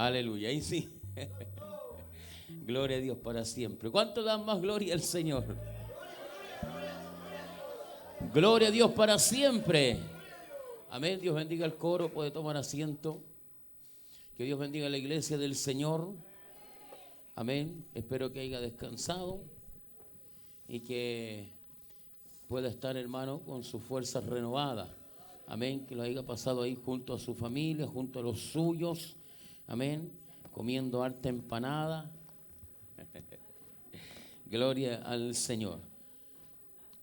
Aleluya. Ahí sí. Gloria a Dios para siempre. ¿Cuánto dan más gloria al Señor? Gloria a Dios para siempre. Amén. Dios bendiga el coro. Puede tomar asiento. Que Dios bendiga la iglesia del Señor. Amén. Espero que haya descansado y que pueda estar, hermano, con sus fuerzas renovadas. Amén. Que lo haya pasado ahí junto a su familia, junto a los suyos. Amén. Comiendo harta empanada. Gloria al Señor.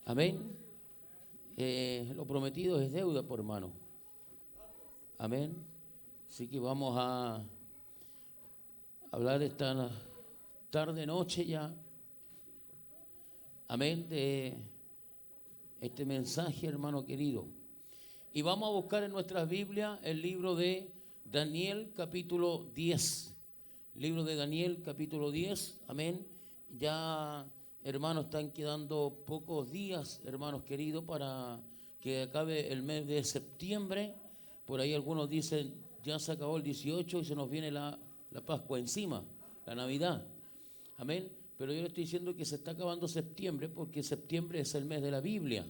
Amén. Lo prometido es deuda, por hermano. Amén. Así que vamos a hablar esta tarde, noche ya. Amén. De este mensaje, hermano querido. Y vamos a buscar en nuestras Biblias el libro de Daniel, capítulo 10. Libro de Daniel, capítulo 10. Amén. Ya, hermanos, están quedando pocos días, hermanos queridos, para que acabe el mes de septiembre. Por ahí algunos dicen, ya se acabó el 18 y se nos viene la Pascua encima, la Navidad. Amén. Pero yo le estoy diciendo que se está acabando septiembre porque septiembre es el mes de la Biblia.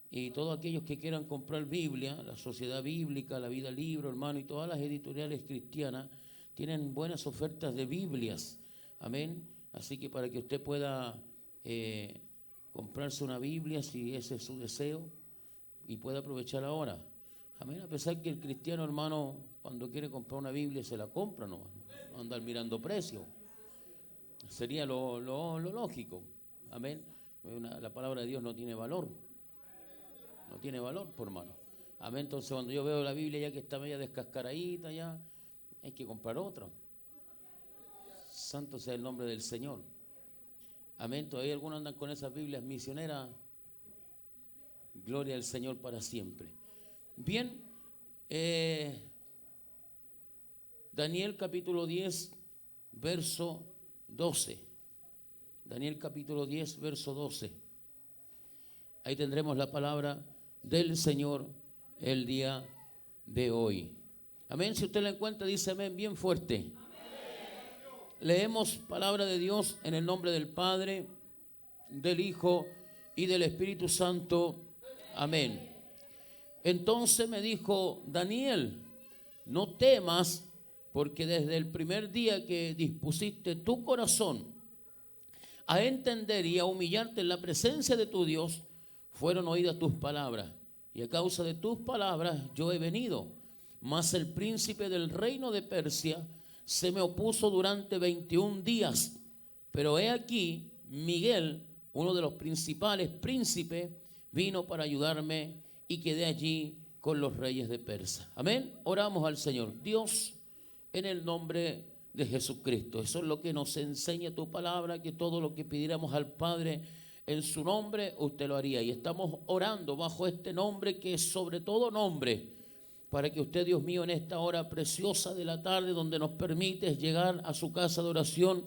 Y todos aquellos que quieran comprar Biblia, la Sociedad Bíblica, la Vida Libro, hermano, y todas las editoriales cristianas tienen buenas ofertas de Biblias. Amén. Así que para que usted pueda comprarse una Biblia, si ese es su deseo, y pueda aprovechar ahora. Amén. A pesar que el cristiano, hermano, cuando quiere comprar una Biblia se la compra, no andar mirando precios. Sería lo lógico. Amén. La palabra de Dios no tiene valor. No tiene valor, por hermano. Amén. Entonces cuando yo veo la Biblia ya que está media descascaradita, ya hay que comprar otra. Santo sea el nombre del Señor. Amén. Todavía algunos andan con esas Biblias misioneras. Gloria al Señor para siempre. Bien. Daniel capítulo 10, verso 12. Daniel capítulo 10, verso 12. Ahí tendremos la palabra del Señor el día de hoy. Amén. Si usted la encuentra, dice amén bien fuerte. Leemos palabra de Dios en el nombre del Padre, del Hijo y del Espíritu Santo. Amén. Entonces me dijo Daniel, no temas, porque desde el primer día que dispusiste tu corazón a entender y a humillarte en la presencia de tu Dios, fueron oídas tus palabras. Y a causa de tus palabras yo he venido. Mas el príncipe del reino de Persia se me opuso durante 21 días. Pero he aquí, Miguel, uno de los principales príncipes, vino para ayudarme y quedé allí con los reyes de Persia. Amén. Oramos al Señor. Dios, en el nombre de Jesucristo. Eso es lo que nos enseña tu palabra, que todo lo que pidiéramos al Padre en su nombre, usted lo haría. Y estamos orando bajo este nombre que es sobre todo nombre, para que usted, Dios mío, en esta hora preciosa de la tarde, donde nos permites llegar a su casa de oración,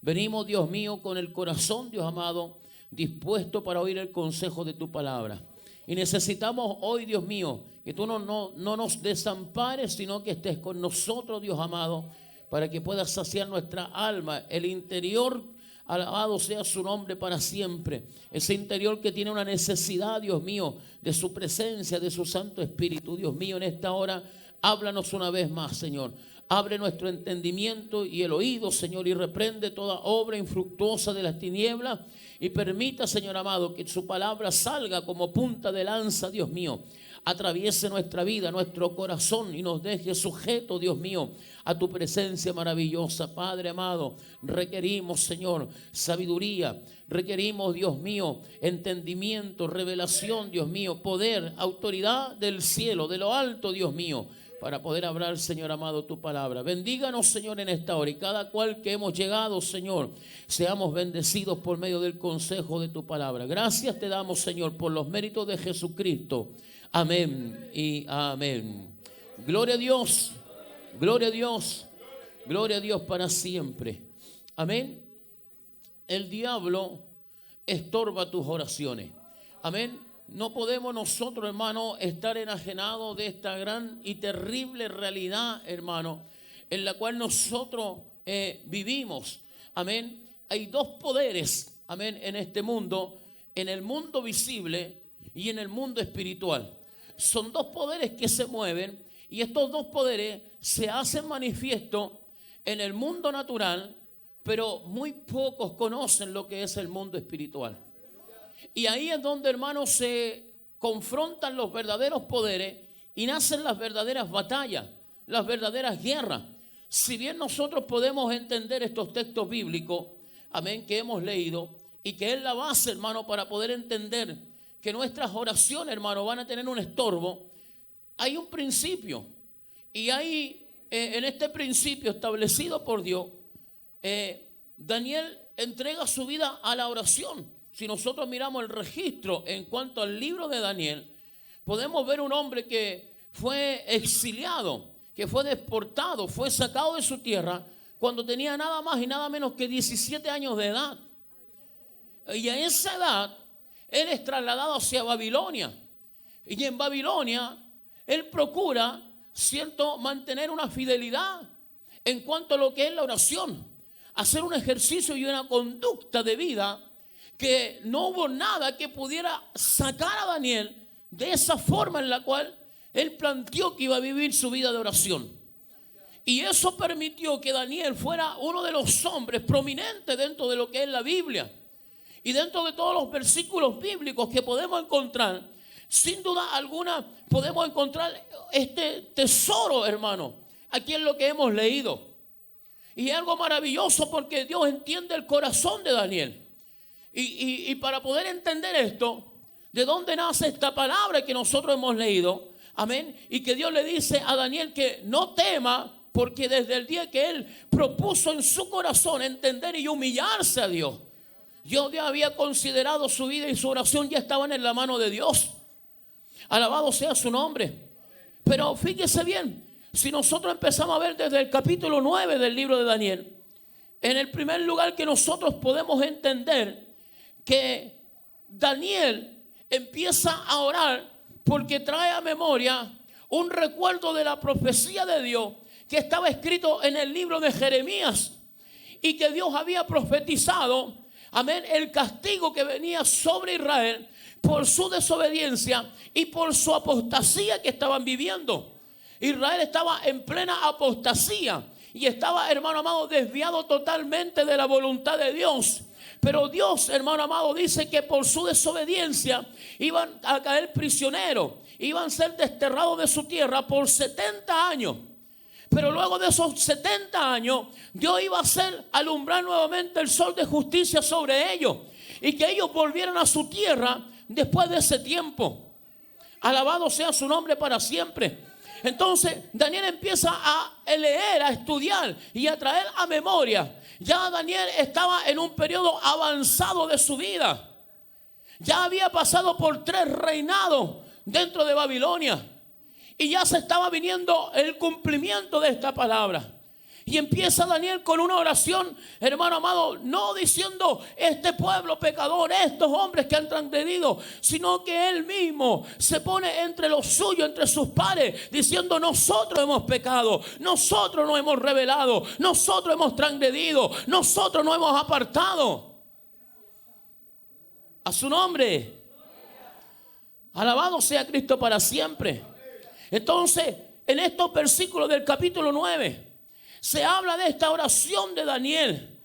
venimos, Dios mío, con el corazón, Dios amado, dispuesto para oír el consejo de tu palabra. Y necesitamos hoy, Dios mío, que tú no nos desampares, sino que estés con nosotros, Dios amado, para que puedas saciar nuestra alma, el interior. Alabado sea su nombre para siempre. Ese interior que tiene una necesidad, Dios mío, de su presencia, de su Santo Espíritu. Dios mío, en esta hora, háblanos una vez más, Señor. Abre nuestro entendimiento y el oído, Señor, y reprende toda obra infructuosa de las tinieblas. Y permita, Señor amado, que su palabra salga como punta de lanza, Dios mío. Atraviese nuestra vida, nuestro corazón y nos deje sujeto, Dios mío, a tu presencia maravillosa. Padre amado, requerimos, Señor, sabiduría. Requerimos, Dios mío, entendimiento, revelación, Dios mío, poder, autoridad del cielo, de lo alto, Dios mío, para poder hablar, Señor amado, tu palabra. Bendíganos, Señor, en esta hora, y cada cual que hemos llegado, Señor, seamos bendecidos por medio del consejo de tu palabra. Gracias te damos, Señor, por los méritos de Jesucristo. Amén y amén. Gloria a Dios, gloria a Dios, gloria a Dios para siempre. Amén. El diablo estorba tus oraciones. Amén. No podemos nosotros, hermano, estar enajenados de esta gran y terrible realidad, hermano, en la cual nosotros vivimos. Amén. Hay dos poderes, amén, en este mundo, en el mundo visible y en el mundo espiritual. Son dos poderes que se mueven y estos dos poderes se hacen manifiesto en el mundo natural, pero muy pocos conocen lo que es el mundo espiritual. Y ahí es donde, hermanos, se confrontan los verdaderos poderes y nacen las verdaderas batallas, las verdaderas guerras. Si bien nosotros podemos entender estos textos bíblicos, amén, que hemos leído, y que es la base, hermano, para poder entender que nuestras oraciones, hermano, van a tener un estorbo, hay un principio. Y hay en este principio establecido por Dios, Daniel entrega su vida a la oración. Si nosotros miramos el registro en cuanto al libro de Daniel, podemos ver un hombre que fue exiliado, que fue deportado, fue sacado de su tierra cuando tenía nada más y nada menos que 17 años de edad. Y a esa edad, él es trasladado hacia Babilonia. Y en Babilonia, él procura, cierto, mantener una fidelidad en cuanto a lo que es la oración. Hacer un ejercicio y una conducta de vida que no hubo nada que pudiera sacar a Daniel de esa forma en la cual él planteó que iba a vivir su vida de oración. Y eso permitió que Daniel fuera uno de los hombres prominentes dentro de lo que es la Biblia. Y dentro de todos los versículos bíblicos que podemos encontrar, sin duda alguna podemos encontrar este tesoro, hermano, aquí en lo que hemos leído. Y es algo maravilloso porque Dios entiende el corazón de Daniel. Y para poder entender esto, de dónde nace esta palabra que nosotros hemos leído, amén, y que Dios le dice a Daniel que no tema, porque desde el día que él propuso en su corazón entender y humillarse a Dios, Dios ya había considerado su vida y su oración ya estaban en la mano de Dios. Alabado sea su nombre. Pero fíjese bien, si nosotros empezamos a ver desde el capítulo 9 del libro de Daniel, en el primer lugar que nosotros podemos entender que Daniel empieza a orar porque trae a memoria un recuerdo de la profecía de Dios que estaba escrito en el libro de Jeremías y que Dios había profetizado, amén, el castigo que venía sobre Israel por su desobediencia y por su apostasía que estaban viviendo. Israel estaba en plena apostasía y estaba, hermano amado, desviado totalmente de la voluntad de Dios. Pero Dios, hermano amado, dice que por su desobediencia iban a caer prisioneros, iban a ser desterrados de su tierra por 70 años. Pero luego de esos 70 años, Dios iba a hacer alumbrar nuevamente el sol de justicia sobre ellos y que ellos volvieran a su tierra después de ese tiempo. Alabado sea su nombre para siempre. Entonces Daniel empieza a leer, a estudiar y a traer a memoria. Ya Daniel estaba en un periodo avanzado de su vida. Ya había pasado por 3 reinados dentro de Babilonia. Y ya se estaba viniendo el cumplimiento de esta palabra. Y empieza Daniel con una oración, hermano amado, no diciendo este pueblo pecador, estos hombres que han transgredido, sino que él mismo se pone entre los suyos, entre sus pares, diciendo nosotros hemos pecado, nosotros nos hemos rebelado, nosotros hemos transgredido, nosotros nos hemos apartado. A su nombre. Alabado sea Cristo para siempre. Entonces, en estos versículos del capítulo 9, se habla de esta oración de Daniel,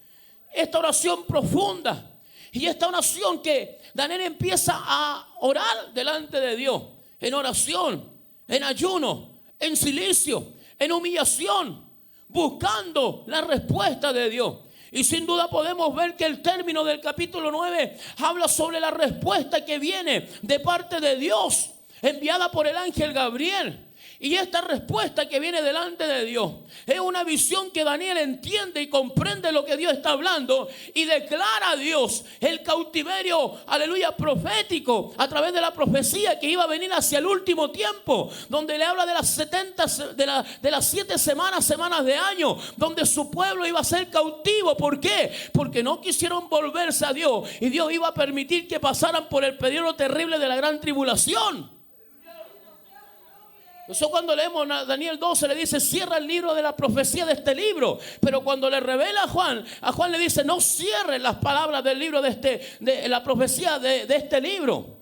esta oración profunda y esta oración que Daniel empieza a orar delante de Dios, en oración, en ayuno, en silicio, en humillación, buscando la respuesta de Dios. Y sin duda podemos ver que el término del capítulo 9 habla sobre la respuesta que viene de parte de Dios, enviada por el ángel Gabriel. Y esta respuesta que viene delante de Dios es una visión que Daniel entiende y comprende lo que Dios está hablando y declara a Dios el cautiverio, aleluya, profético a través de la profecía que iba a venir hacia el último tiempo, donde le habla de las 70 de las 7 semanas de año, donde su pueblo iba a ser cautivo. ¿Por qué? Porque no quisieron volverse a Dios y Dios iba a permitir que pasaran por el periodo terrible de la gran tribulación. Eso cuando leemos Daniel 12 le dice cierra el libro de la profecía de este libro. Pero cuando le revela a Juan le dice no cierre las palabras del libro de la profecía de este libro.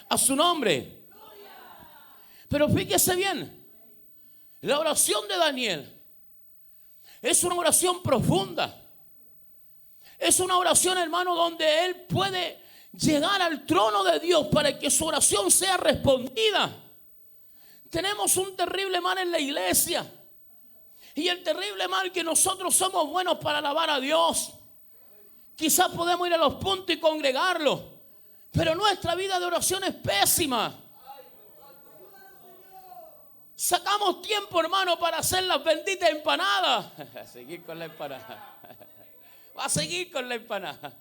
A su nombre. Pero fíjese bien, la oración de Daniel es una oración profunda. Es una oración, hermano, donde él puede llegar al trono de Dios para que su oración sea respondida. Tenemos un terrible mal en la iglesia. Y el terrible mal que nosotros somos buenos para alabar a Dios. Quizás podemos ir a los puntos y congregarlos, pero nuestra vida de oración es pésima. Sacamos tiempo, hermano, para hacer las benditas empanadas. A seguir con la empanada. Va a seguir con la empanada.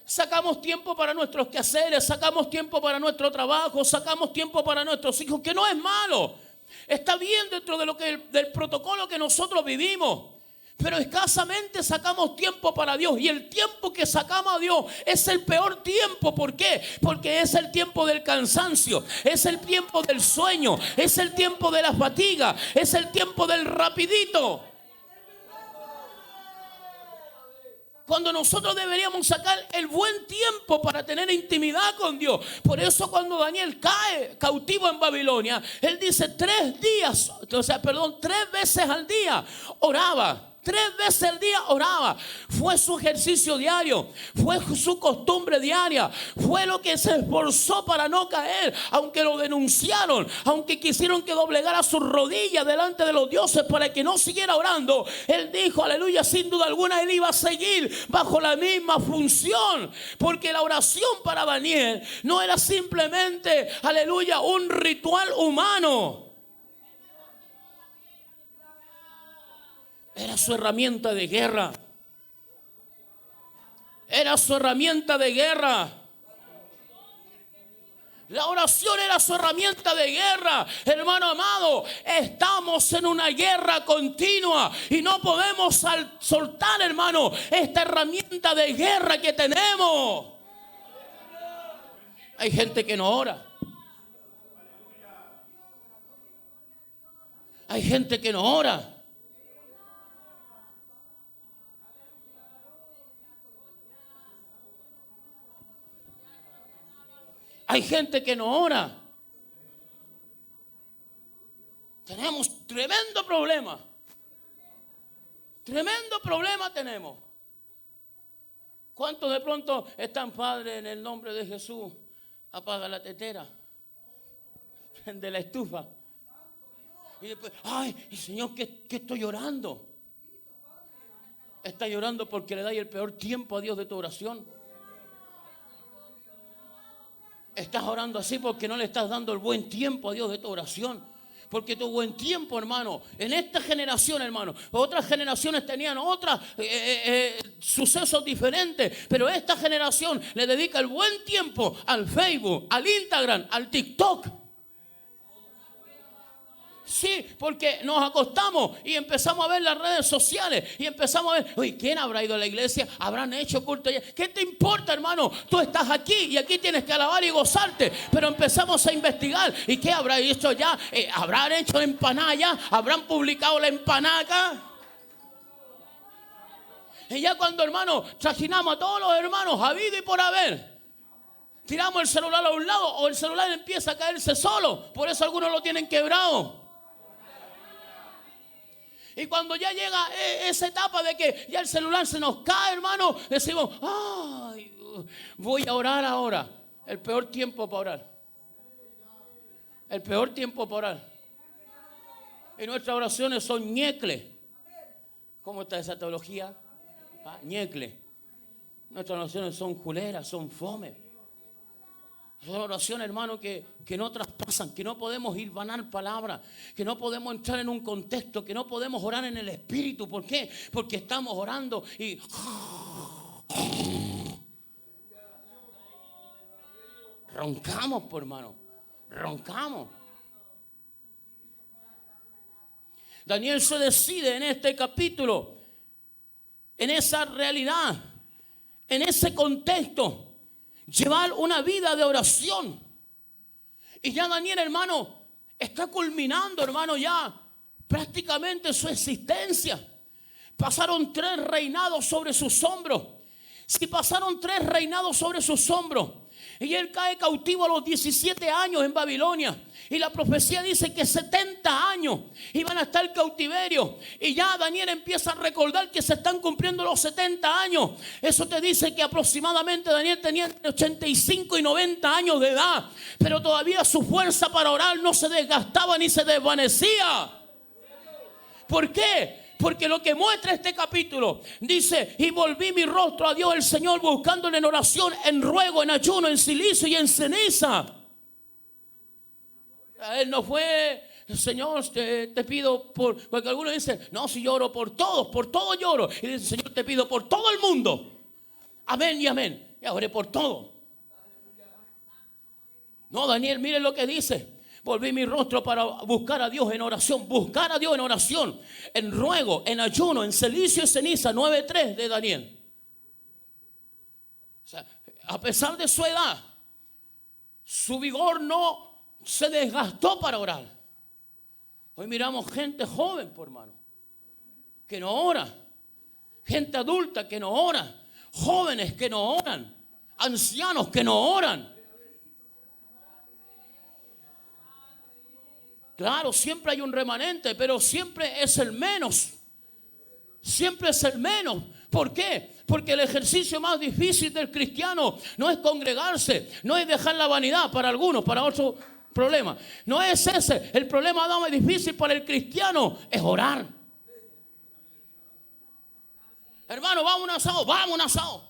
Sacamos tiempo para nuestros quehaceres, sacamos tiempo para nuestro trabajo, sacamos tiempo para nuestros hijos, que no es malo. Está bien dentro de del protocolo que nosotros vivimos. Pero escasamente sacamos tiempo para Dios. Y el tiempo que sacamos a Dios es el peor tiempo. ¿Por qué? Porque es el tiempo del cansancio. Es el tiempo del sueño. Es el tiempo de la fatiga. Es el tiempo del rapidito. Cuando nosotros deberíamos sacar el buen tiempo para tener intimidad con Dios. Por eso cuando Daniel cae cautivo en Babilonia, él dice 3 veces al día oraba. 3 veces al día oraba. Fue su ejercicio diario. Fue su costumbre diaria. Fue lo que se esforzó para no caer. Aunque lo denunciaron. Aunque quisieron que doblegara sus rodillas delante de los dioses para que no siguiera orando. Él dijo, aleluya, sin duda alguna él iba a seguir bajo la misma función. Porque la oración para Daniel no era simplemente, aleluya, un ritual humano. Era su herramienta de guerra. Era su herramienta de guerra. La oración era su herramienta de guerra. Hermano amado, estamos en una guerra continua y no podemos soltar, hermano, esta herramienta de guerra que tenemos. Hay gente que no ora. Hay gente que no ora. Hay gente que no ora. Tenemos tremendo problema. Tremendo problema tenemos. ¿Cuántos de pronto están, Padre, en el nombre de Jesús? Apaga la tetera. Prende la estufa. Y después, ay, Señor, ¿qué estoy llorando? Está llorando porque le da el peor tiempo a Dios de tu oración. Estás orando así porque no le estás dando el buen tiempo a Dios de tu oración. Porque tu buen tiempo, hermano, en esta generación, hermano, otras generaciones tenían otros sucesos diferentes, pero esta generación le dedica el buen tiempo al Facebook, al Instagram, al TikTok. Sí, porque nos acostamos y empezamos a ver las redes sociales y empezamos a ver, oye, ¿quién habrá ido a la iglesia? ¿Habrán hecho culto allá? ¿Qué te importa, hermano? Tú estás aquí y aquí tienes que alabar y gozarte. Pero empezamos a investigar. ¿Y qué habrá hecho ya? ¿Habrán hecho empanada ya? ¿Habrán publicado la empanada acá? Y ya cuando, hermano, trajinamos a todos los hermanos, habido y por haber, tiramos el celular a un lado o el celular empieza a caerse solo. Por eso algunos lo tienen quebrado. Y cuando ya llega esa etapa de que ya el celular se nos cae, hermano, decimos, ay, voy a orar ahora. El peor tiempo para orar. El peor tiempo para orar. Y nuestras oraciones son ñecle. ¿Cómo está esa teología? Ñecle. Nuestras oraciones son culeras, son fome. Son oraciones, hermano, que no traspasan, que no podemos hilvanar palabras, que no podemos entrar en un contexto, que no podemos orar en el Espíritu. ¿Por qué? Porque estamos orando y roncamos, por hermano, roncamos. Daniel se decide en este capítulo, en esa realidad, en ese contexto, llevar una vida de oración. Y ya Daniel, hermano, está culminando, hermano, ya prácticamente su existencia. Pasaron 3 reinados sobre sus hombros. Si pasaron 3 reinados sobre sus hombros, y él cae cautivo a los 17 años en Babilonia, y la profecía dice que 70 años iban a estar en cautiverio, y ya Daniel empieza a recordar que se están cumpliendo los 70 años. Eso te dice que aproximadamente Daniel tenía entre 85 y 90 años de edad, pero todavía su fuerza para orar no se desgastaba ni se desvanecía. ¿Por qué? Porque lo que muestra este capítulo dice: y volví mi rostro a Dios el Señor, buscándole en oración, en ruego, en ayuno, en silicio y en ceniza. Él no fue: Señor, te pido por... Porque algunos dicen: no, si yo oro por todos lloro. Y dice: Señor, te pido por todo el mundo. Amén y amén. Y oré por todo. No, Daniel, mire lo que dice: volví mi rostro para buscar a Dios en oración. Buscar a Dios en oración, en ruego, en ayuno, en cilicio y ceniza. 9:3 de Daniel. O sea, a pesar de su edad, su vigor no se desgastó para orar. Hoy miramos gente joven, por hermano, que no ora. Gente adulta que no ora. Jóvenes que no oran. Ancianos que no oran. Claro, siempre hay un remanente, pero siempre es el menos. Siempre es el menos. ¿Por qué? Porque el ejercicio más difícil del cristiano no es congregarse, no es dejar la vanidad para algunos, para otros problemas. No es ese. El problema más difícil para el cristiano es orar. Hermano, vamos a un asado, vamos a un asado.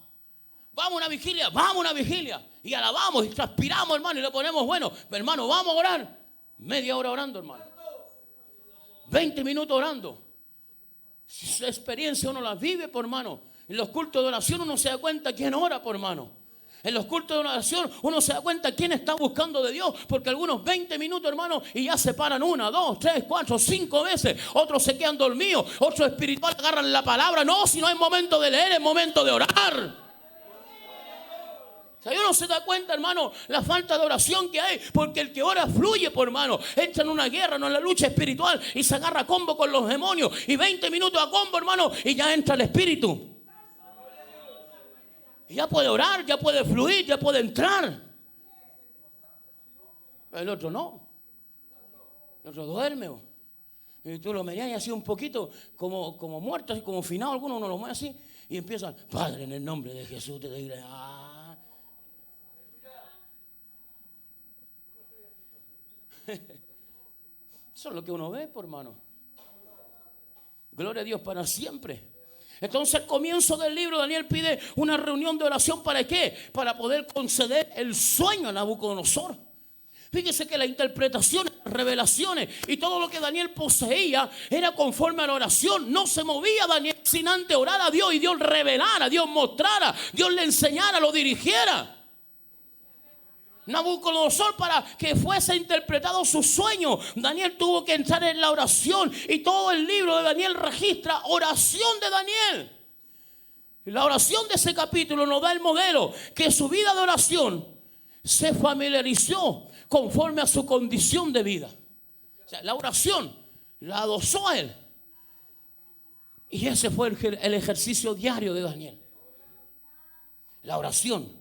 Vamos a una vigilia, vamos a una vigilia. Y alabamos y transpiramos, hermano, y le ponemos bueno. Hermano, vamos a orar. Media hora orando, hermano. 20 minutos orando. Si la experiencia uno la vive, por hermano. En los cultos de oración uno se da cuenta quién ora, por hermano. En los cultos de oración uno se da cuenta quién está buscando de Dios. Porque algunos 20 minutos, hermano, y ya se paran 1, 2, 3, 4, 5 veces. Otros se quedan dormidos. Otros espirituales agarran la palabra. No, si no es momento de leer, es momento de orar. O sea, uno se da cuenta, hermano, la falta de oración que hay. Porque el que ora fluye, por hermano. Entra en una guerra, no en la lucha espiritual, y se agarra a combo con los demonios. Y 20 minutos a combo, hermano, y ya entra el espíritu. Y ya puede orar, ya puede fluir, ya puede entrar. El otro no. El otro duerme. Y tú lo miras así un poquito como muerto, así como finado. Algunos uno lo mueve así y empiezan: Padre, en el nombre de Jesús te doy gracias. Eso es lo que uno ve, por hermano. Gloria a Dios para siempre. Entonces, al comienzo del libro, Daniel pide una reunión de oración. ¿Para qué? Para poder conceder el sueño a Nabucodonosor. Fíjese que la interpretación, las revelaciones y todo lo que Daniel poseía era conforme a la oración. No se movía Daniel sin antes orar a Dios y Dios revelara, Dios mostrara, Dios le enseñara, lo dirigiera. Nabucodonosor, para que fuese interpretado su sueño, Daniel tuvo que entrar en la oración. Y todo el libro de Daniel registra oración de Daniel. Y la oración de ese capítulo nos da el modelo que su vida de oración se familiarizó conforme a su condición de vida. O sea, la oración la adosó a él. Y ese fue el ejercicio diario de Daniel. La oración.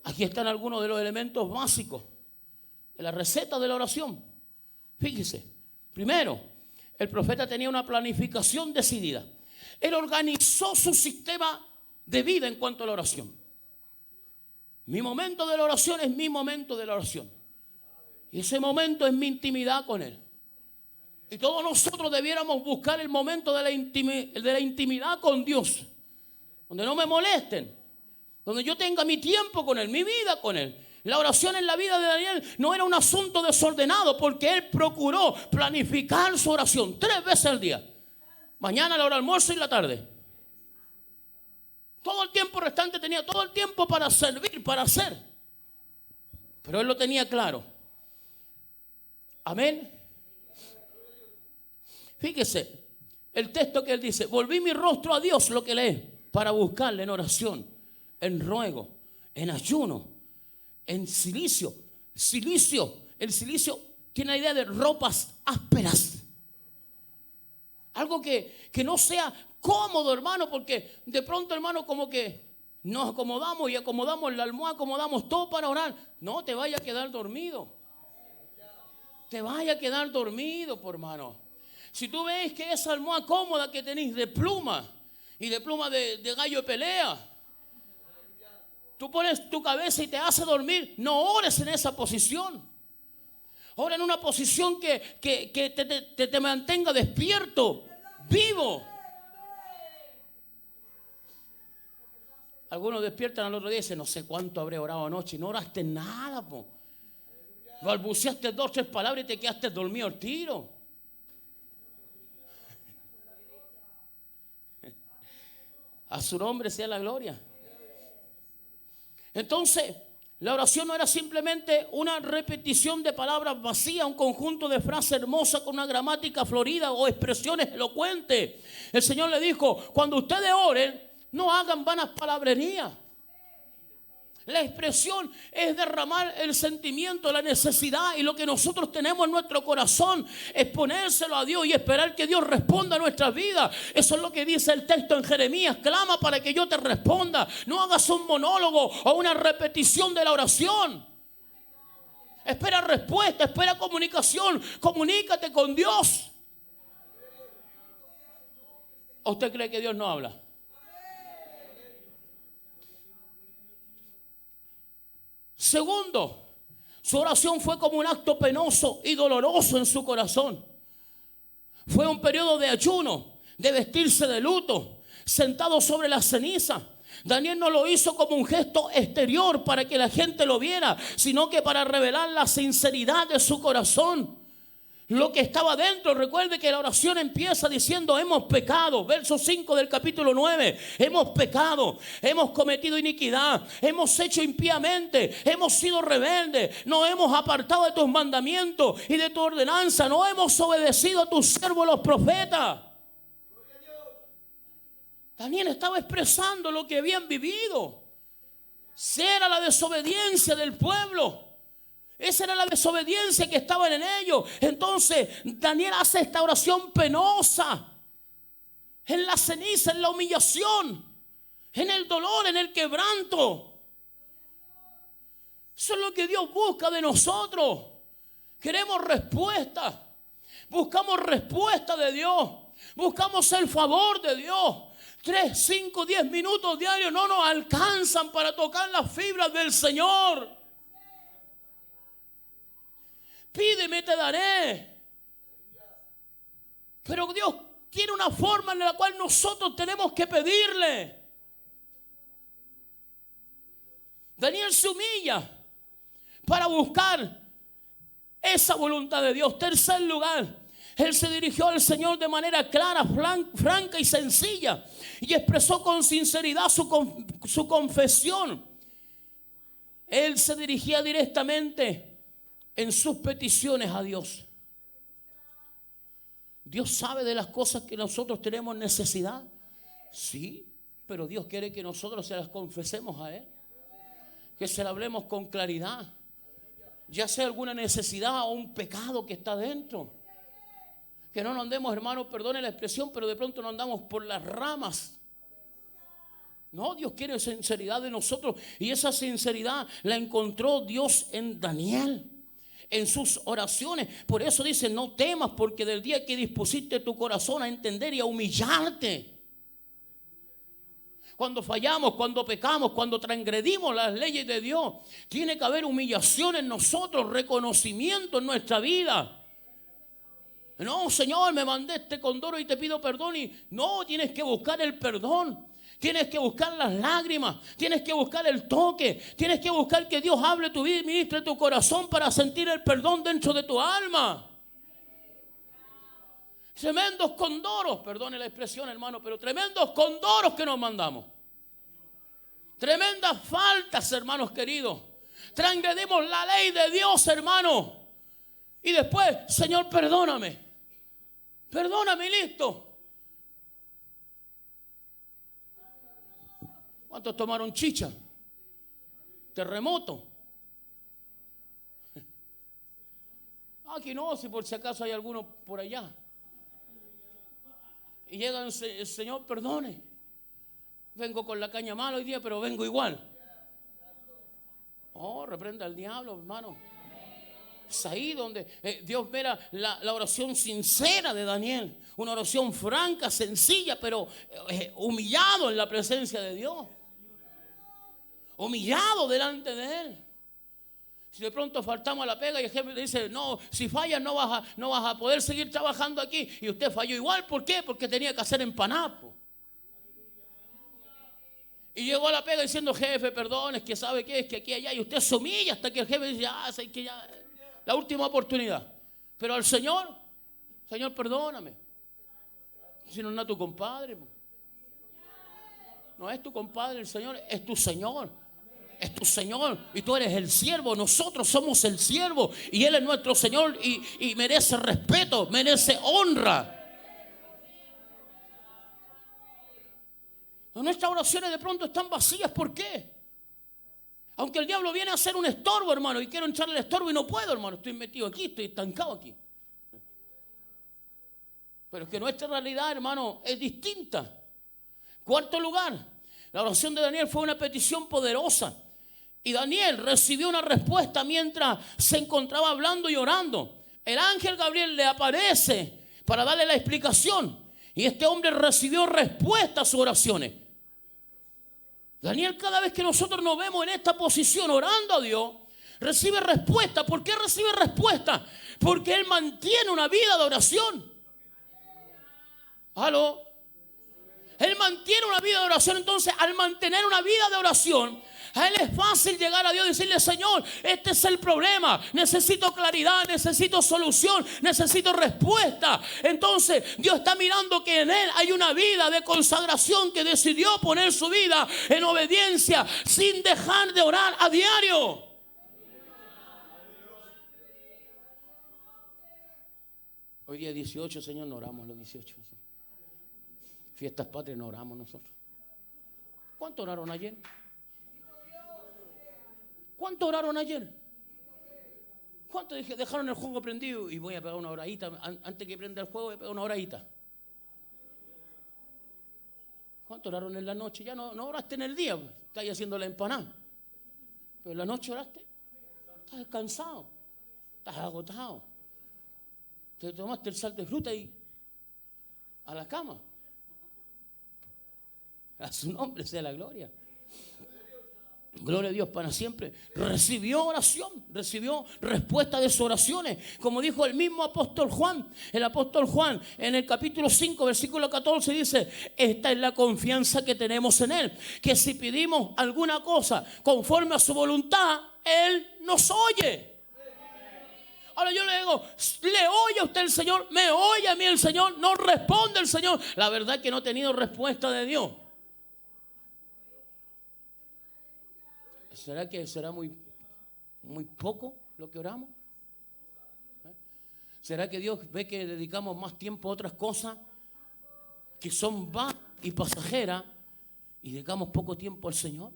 Aquí están algunos de los elementos básicos de la receta de la oración. Fíjese, primero, el profeta tenía una planificación decidida. Él organizó su sistema de vida en cuanto a la oración. Mi momento de la oración es mi momento de la oración. Y ese momento es mi intimidad con Él. Y todos nosotros debiéramos buscar el momento de la intimidad con Dios. Donde no me molesten. Donde yo tenga mi tiempo con Él, mi vida con Él. La oración en la vida de Daniel no era un asunto desordenado, porque él procuró planificar su oración 3 veces al día. Mañana, a la hora del almuerzo y la tarde. Todo el tiempo restante tenía todo el tiempo para servir, para hacer. Pero él lo tenía claro. Amén. Fíjese, el texto que él dice: volví mi rostro a Dios, lo que lee, para buscarle en oración, en ruego, en ayuno, en silicio. silicio. El silicio tiene la idea de ropas ásperas. Algo que no sea cómodo, hermano, porque de pronto, hermano, como que nos acomodamos y acomodamos la almohada, acomodamos todo para orar. No te vaya a quedar dormido. Te vaya a quedar dormido, por hermano. Si tú ves que esa almohada cómoda que tenéis de pluma y de pluma de gallo de pelea, tú pones tu cabeza y te hace dormir, no ores en esa posición. Ora en una posición que te mantenga despierto, vivo. Algunos despiertan al otro día y dicen, no sé cuánto habré orado anoche. No oraste nada, po. Balbuceaste 2 o 3 palabras y te quedaste dormido al tiro. A su nombre sea la gloria. Entonces, la oración no era simplemente una repetición de palabras vacías, un conjunto de frases hermosas con una gramática florida o expresiones elocuentes. El Señor le dijo, cuando ustedes oren, no hagan vanas palabrerías. La expresión es derramar el sentimiento, la necesidad y lo que nosotros tenemos en nuestro corazón, exponérselo a Dios y esperar que Dios responda a nuestras vidas. Eso es lo que dice el texto en Jeremías: clama para que yo te responda. No hagas un monólogo o una repetición de la oración. Espera respuesta, espera comunicación, comunícate con Dios. ¿O usted cree que Dios no habla? Segundo, su oración fue como un acto penoso y doloroso en su corazón. Fue un periodo de ayuno, de vestirse de luto, sentado sobre la ceniza. Daniel no lo hizo como un gesto exterior para que la gente lo viera, sino que para revelar la sinceridad de su corazón. Lo que estaba dentro. Recuerde que la oración empieza diciendo: hemos pecado. Verso 5 del capítulo 9. Hemos pecado, hemos cometido iniquidad, hemos hecho impíamente, hemos sido rebeldes, no hemos apartado de tus mandamientos y de tu ordenanza, no hemos obedecido a tus siervos los profetas. Daniel estaba expresando lo que habían vivido. Era la desobediencia del pueblo. Esa era la desobediencia que estaba en ellos. Entonces Daniel hace esta oración penosa, en la ceniza, en la humillación, en el dolor, en el quebranto. Eso es lo que Dios busca de nosotros. Queremos respuesta. Buscamos respuesta de Dios. Buscamos el favor de Dios. 3, 5, 10 minutos diarios no nos alcanzan para tocar las fibras del Señor. Pídeme, te daré. Pero Dios tiene una forma en la cual nosotros tenemos que pedirle. Daniel se humilla para buscar esa voluntad de Dios. Tercer lugar, él se dirigió al Señor de manera clara, franca y sencilla, y expresó con sinceridad su confesión. Él se dirigía directamente en sus peticiones a Dios. Dios sabe de las cosas que nosotros tenemos necesidad. Sí, pero Dios quiere que nosotros se las confesemos a Él. Que se la hablemos con claridad. Ya sea alguna necesidad o un pecado que está dentro. Que no nos andemos, hermanos, perdone la expresión, pero de pronto nos andamos por las ramas. No, Dios quiere sinceridad de nosotros. Y esa sinceridad la encontró Dios en Daniel, en sus oraciones. Por eso dice: no temas, porque del día que dispusiste tu corazón a entender y a humillarte. Cuando fallamos, cuando pecamos, cuando transgredimos las leyes de Dios, tiene que haber humillación en nosotros, reconocimiento en nuestra vida. No, Señor, me mandé este condoro y te pido perdón. Y no, tienes que buscar el perdón. Tienes que buscar las lágrimas, tienes que buscar el toque, tienes que buscar que Dios hable tu vida y ministre tu corazón para sentir el perdón dentro de tu alma. Tremendos condoros, perdone la expresión, hermano, pero tremendos condoros que nos mandamos. Tremendas faltas, hermanos queridos. Transgredimos la ley de Dios, hermano. Y después: Señor, perdóname. Perdóname, listo. ¿Cuántos tomaron chicha? Terremoto. Aquí no, si por si acaso hay alguno por allá. Y llega el Señor, perdone. Vengo con la caña mala hoy día, pero vengo igual. Oh, reprenda al diablo, hermano. Es ahí donde Dios mira la oración sincera de Daniel. Una oración franca, sencilla, pero humillado en la presencia de Dios. Humillado delante de Él. Si de pronto faltamos a la pega y el jefe le dice, no, si fallas no vas a poder seguir trabajando aquí. Y usted falló igual, ¿por qué? Porque tenía que hacer empanadas. Y llegó a la pega diciendo, jefe, perdón, es que sabe qué, es que aquí y allá. Y usted se humilla hasta que el jefe dice, sé que ya, la última oportunidad. Pero al Señor, perdóname. Si no es tu compadre. No es tu compadre, el Señor es tu Señor. Es tu Señor y tú eres el siervo. Nosotros somos el siervo y Él es nuestro Señor y merece respeto, merece honra. Nuestras oraciones de pronto están vacías. ¿Por qué? Aunque el diablo viene a hacer un estorbo, hermano, y quiero echarle el estorbo y no puedo, hermano. Estoy metido aquí, estoy estancado aquí. Pero es que nuestra realidad, hermano, es distinta. Cuarto lugar, la oración de Daniel fue una petición poderosa. Y Daniel recibió una respuesta mientras se encontraba hablando y orando. El ángel Gabriel le aparece para darle la explicación. Y este hombre recibió respuesta a sus oraciones. Daniel, cada vez que nosotros nos vemos en esta posición orando a Dios, recibe respuesta. ¿Por qué recibe respuesta? Porque él mantiene una vida de oración. ¿Aló? Él mantiene una vida de oración. Entonces, al mantener una vida de oración, a él es fácil llegar a Dios y decirle, Señor, este es el problema, necesito claridad, necesito solución, necesito respuesta. Entonces Dios está mirando que en él hay una vida de consagración, que decidió poner su vida en obediencia sin dejar de orar a diario. Hoy día 18, Señor, no oramos los 18. Fiestas patrias no oramos nosotros. ¿Cuánto oraron ayer? ¿Cuánto oraron ayer? ¿Cuánto dejaron el juego prendido? Y voy a pegar una horadita. Antes que prenda el juego voy a pegar una horadita. ¿Cuánto oraron en la noche? Ya no oraste en el día. Estás haciendo la empanada. Pero en la noche oraste. Estás descansado. Estás agotado. Te tomaste el sal de fruta y a la cama. A su nombre sea la gloria. Gloria a Dios para siempre. Recibió oración, recibió respuesta de sus oraciones. Como dijo el mismo apóstol Juan. El apóstol Juan en el capítulo 5, versículo 14 dice, esta es la confianza que tenemos en Él, que si pedimos alguna cosa conforme a su voluntad, Él nos oye. Ahora yo le digo, ¿le oye a usted el Señor? ¿Me oye a mí el Señor? No responde el Señor. La verdad es que no he tenido respuesta de Dios. ¿Será que será muy poco lo que oramos? ¿Será que Dios ve que dedicamos más tiempo a otras cosas que son vanas y pasajeras y dedicamos poco tiempo al Señor?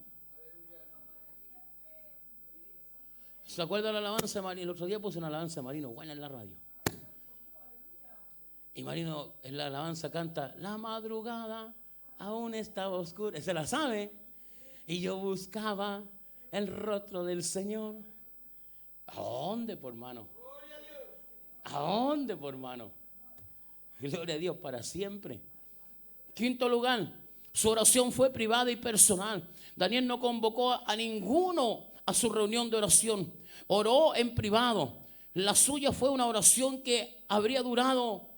¿Se acuerdan de la alabanza de Marino? El otro día puse una alabanza de Marino buena en la radio. Y Marino en la alabanza canta, la madrugada aún estaba oscura. Se la sabe. Y yo buscaba el rostro del Señor. ¿A dónde, por hermano? ¿A dónde, por hermano? Gloria a Dios para siempre. Quinto lugar, su oración fue privada y personal. Daniel no convocó a ninguno a su reunión de oración. Oró en privado. La suya fue una oración que habría durado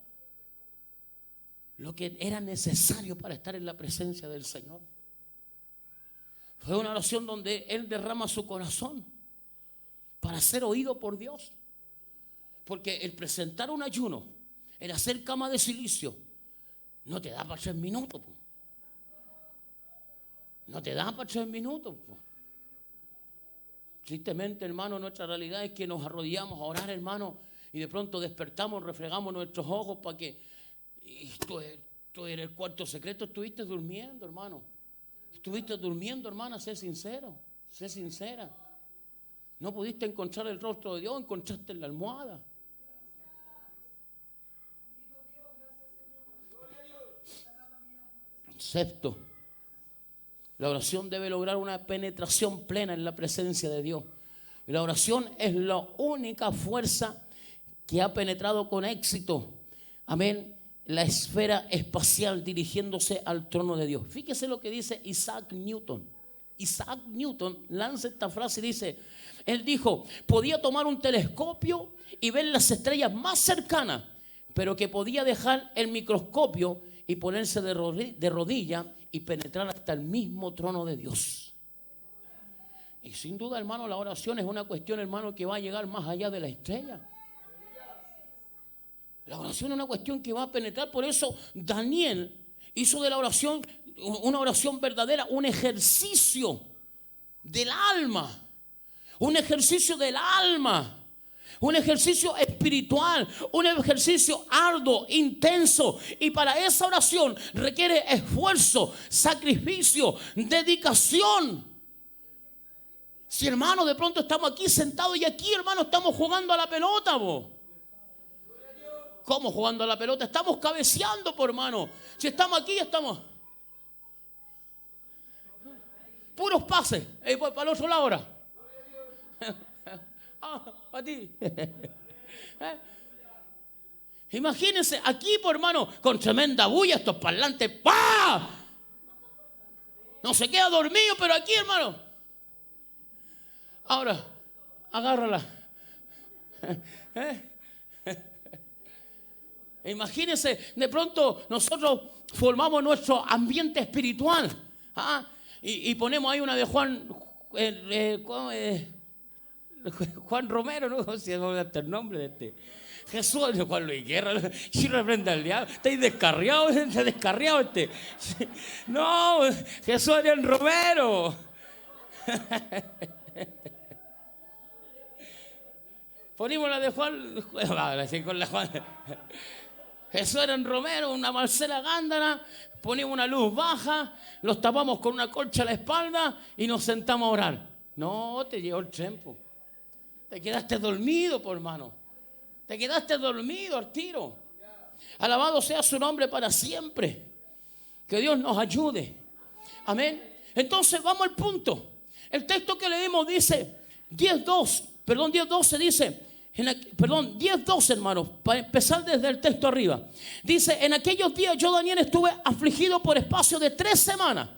lo que era necesario para estar en la presencia del Señor. Fue una oración donde él derrama su corazón para ser oído por Dios. Porque el presentar un ayuno, el hacer cama de silicio, no te da para 3 minutos. No te da para 3 minutos. Tristemente, hermano, nuestra realidad es que nos arrodillamos a orar, hermano, y de pronto despertamos, refregamos nuestros ojos para que esto era el cuarto secreto. Estuviste durmiendo, hermano. Estuviste durmiendo, hermana, sé sincero, sé sincera. No pudiste encontrar el rostro de Dios, encontraste en la almohada. Sexto, la oración debe lograr una penetración plena en la presencia de Dios. Y la oración es la única fuerza que ha penetrado con éxito, amén, la esfera espacial dirigiéndose al trono de Dios. Fíjese lo que dice Isaac Newton. Isaac Newton lanza esta frase y dice, él dijo, podía tomar un telescopio y ver las estrellas más cercanas, pero que podía dejar el microscopio y ponerse de rodilla y penetrar hasta el mismo trono de Dios. Y sin duda, hermano, la oración es una cuestión, hermano, que va a llegar más allá de la estrella. La oración es una cuestión que va a penetrar. Por eso Daniel hizo de la oración una oración verdadera, un ejercicio del alma. Un ejercicio del alma. Un ejercicio espiritual, un ejercicio arduo, intenso. Y para esa oración requiere esfuerzo, sacrificio, dedicación. Si, hermano, de pronto estamos aquí sentados y aquí, hermano, estamos jugando a la pelota, vos. ¿Cómo jugando a la pelota? Estamos cabeceando, por hermano. Si estamos aquí, estamos puros pases. Pues para el otro lado ahora. Para ti. Imagínense aquí, por hermano, con tremenda bulla, estos parlantes. ¡Pah! No se queda dormido, pero aquí, hermano. Ahora, agárrala. Imagínense, de pronto nosotros formamos nuestro ambiente espiritual. Y ponemos ahí una de Juan Romero, ¿no? Si no hasta el nombre de este. Jesús, Juan Luis Guerra, si reprenda al diablo, estáis descarriados, está descarriado este. No, Jesús Adrián Romero. Ponimos la de Juan, con la Juan. Jesús Adrián Romero, una Marcela Gándara, ponemos una luz baja, los tapamos con una colcha a la espalda y nos sentamos a orar. No, te llegó el tiempo. Te quedaste dormido, por hermano. Te quedaste dormido al tiro. Alabado sea su nombre para siempre. Que Dios nos ayude. Amén. Entonces vamos al punto. El texto que leímos dice 10:12 dice, 10:12, hermanos, para empezar desde el texto arriba. Dice, en aquellos días yo, Daniel, estuve afligido por espacio de 3 semanas.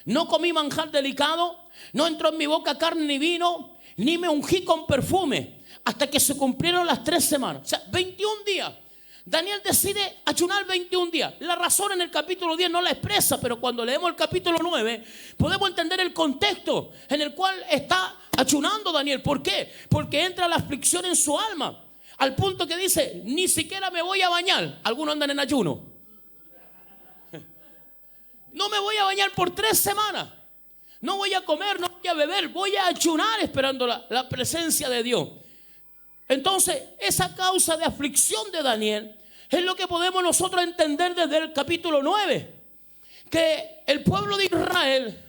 No comí manjar delicado, no entró en mi boca carne ni vino, ni me ungí con perfume, hasta que se cumplieron las 3 semanas. O sea, 21 días. Daniel decide ayunar 21 días. La razón en el capítulo 10 no la expresa, pero cuando leemos el capítulo 9 podemos entender el contexto en el cual está ayunando Daniel. ¿Por qué? Porque entra la aflicción en su alma, al punto que dice, ni siquiera me voy a bañar. Algunos andan en ayuno. No me voy a bañar por 3 semanas. No voy a comer, no voy a beber. Voy a ayunar esperando la presencia de Dios. Entonces, esa causa de aflicción de Daniel es lo que podemos nosotros entender desde el capítulo 9. Que el pueblo de Israel,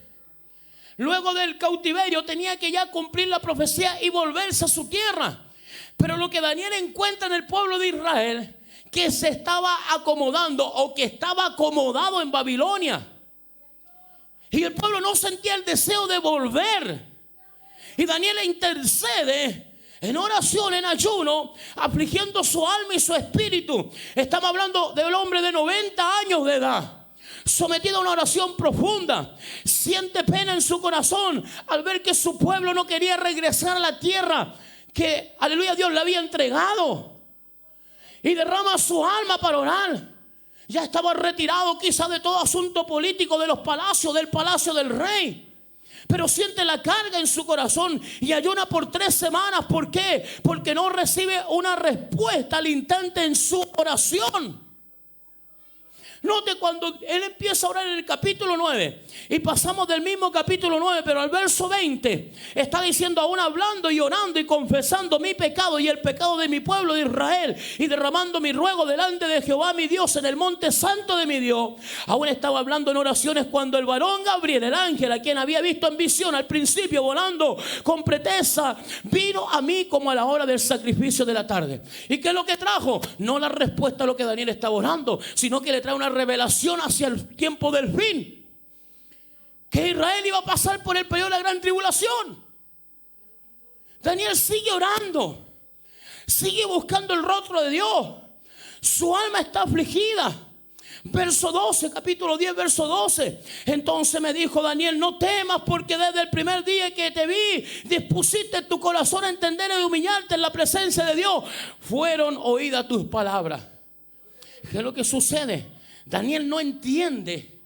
luego del cautiverio, tenía que ya cumplir la profecía y volverse a su tierra. Pero lo que Daniel encuentra en el pueblo de Israel, que se estaba acomodando o que estaba acomodado en Babilonia. Y el pueblo no sentía el deseo de volver. Y Daniel intercede en oración, en ayuno, afligiendo su alma y su espíritu. Estamos hablando del hombre de 90 años de edad, sometido a una oración profunda. Siente pena en su corazón al ver que su pueblo no quería regresar a la tierra que, aleluya, Dios le había entregado. Y derrama su alma para orar. Ya estaba retirado quizá de todo asunto político, de los palacios, del palacio del rey. Pero siente la carga en su corazón y ayuna por 3 semanas. ¿Por qué? Porque no recibe una respuesta al intento en su oración. Note cuando él empieza a orar en el capítulo 9 y pasamos del mismo capítulo 9, pero al verso 20 está diciendo, aún hablando y orando y confesando mi pecado y el pecado de mi pueblo de Israel y derramando mi ruego delante de Jehová mi Dios en el monte santo de mi Dios. Aún estaba hablando en oraciones cuando el varón Gabriel, el ángel a quien había visto en visión al principio volando con pretesa, vino a mí como a la hora del sacrificio de la tarde. ¿Y qué es lo que trajo? No la respuesta a lo que Daniel estaba orando, sino que le trae una revelación hacia el tiempo del fin, que Israel iba a pasar por el periodo de la gran tribulación. Daniel sigue orando, sigue buscando el rostro de Dios. Su alma está afligida. Verso 12, capítulo 10, verso 12. Entonces me dijo Daniel: no temas, porque desde el primer día que te vi, dispusiste tu corazón a entender y humillarte en la presencia de Dios. Fueron oídas tus palabras. ¿Qué es lo que sucede? Daniel no entiende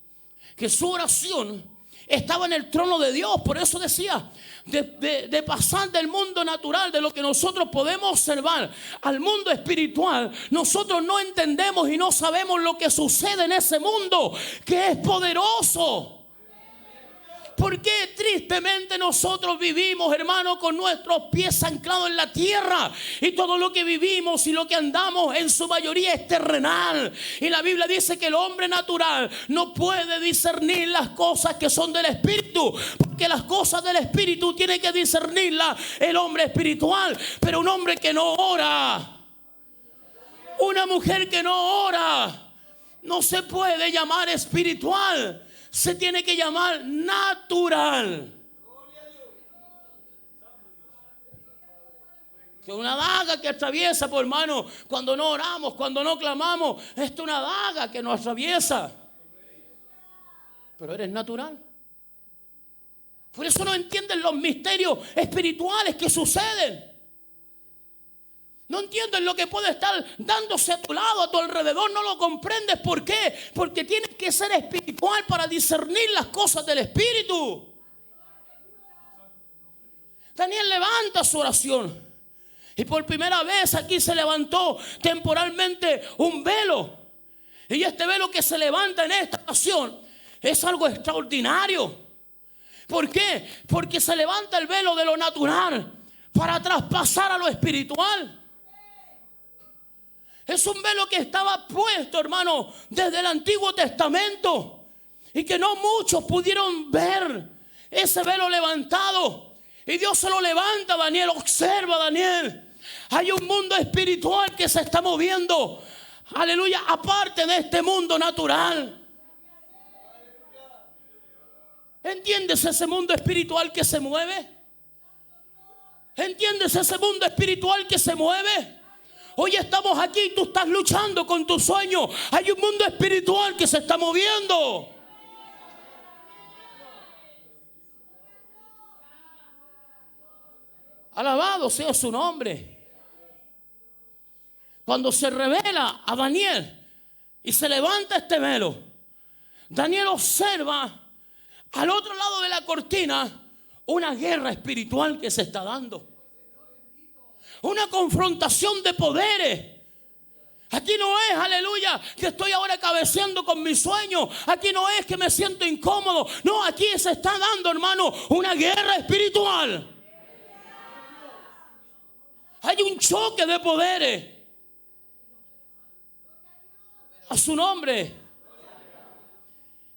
que su oración estaba en el trono de Dios. Por eso decía, de pasar del mundo natural, de lo que nosotros podemos observar, al mundo espiritual, nosotros no entendemos y no sabemos lo que sucede en ese mundo, que es poderoso. Porque tristemente nosotros vivimos, hermano, con nuestros pies anclados en la tierra, y todo lo que vivimos y lo que andamos en su mayoría es terrenal. Y la Biblia dice que el hombre natural no puede discernir las cosas que son del espíritu, porque las cosas del espíritu tiene que discernirlas el hombre espiritual. Pero un hombre que no ora, una mujer que no ora, no se puede llamar espiritual. Se tiene que llamar natural. Que una daga que atraviesa, por hermano, cuando no oramos, cuando no clamamos, es una daga que nos atraviesa. Pero eres natural. Por eso no entienden los misterios espirituales que suceden. No entienden lo que puede estar dándose a tu lado, a tu alrededor. No lo comprendes. ¿Por qué? Porque tienes que ser espiritual para discernir las cosas del espíritu. Daniel levanta su oración. Y por primera vez aquí se levantó temporalmente un velo. Y este velo que se levanta en esta ocasión es algo extraordinario. ¿Por qué? Porque se levanta el velo de lo natural para traspasar a lo espiritual. Es un velo que estaba puesto, hermano, desde el Antiguo Testamento, y que no muchos pudieron ver ese velo levantado. Y Dios se lo levanta a Daniel. Observa, Daniel, hay un mundo espiritual que se está moviendo, aleluya, aparte de este mundo natural. ¿Entiendes ese mundo espiritual que se mueve? ¿Entiendes ese mundo espiritual que se mueve? Hoy estamos aquí y tú estás luchando con tu sueño. Hay un mundo espiritual que se está moviendo. Alabado sea su nombre. Cuando se revela a Daniel y se levanta este velo, Daniel observa al otro lado de la cortina una guerra espiritual que se está dando. Una confrontación de poderes. Aquí no es, aleluya, que estoy ahora cabeceando con mi sueño. Aquí no es que me siento incómodo. No, aquí se está dando, hermano, una guerra espiritual. Hay un choque de poderes. A su nombre.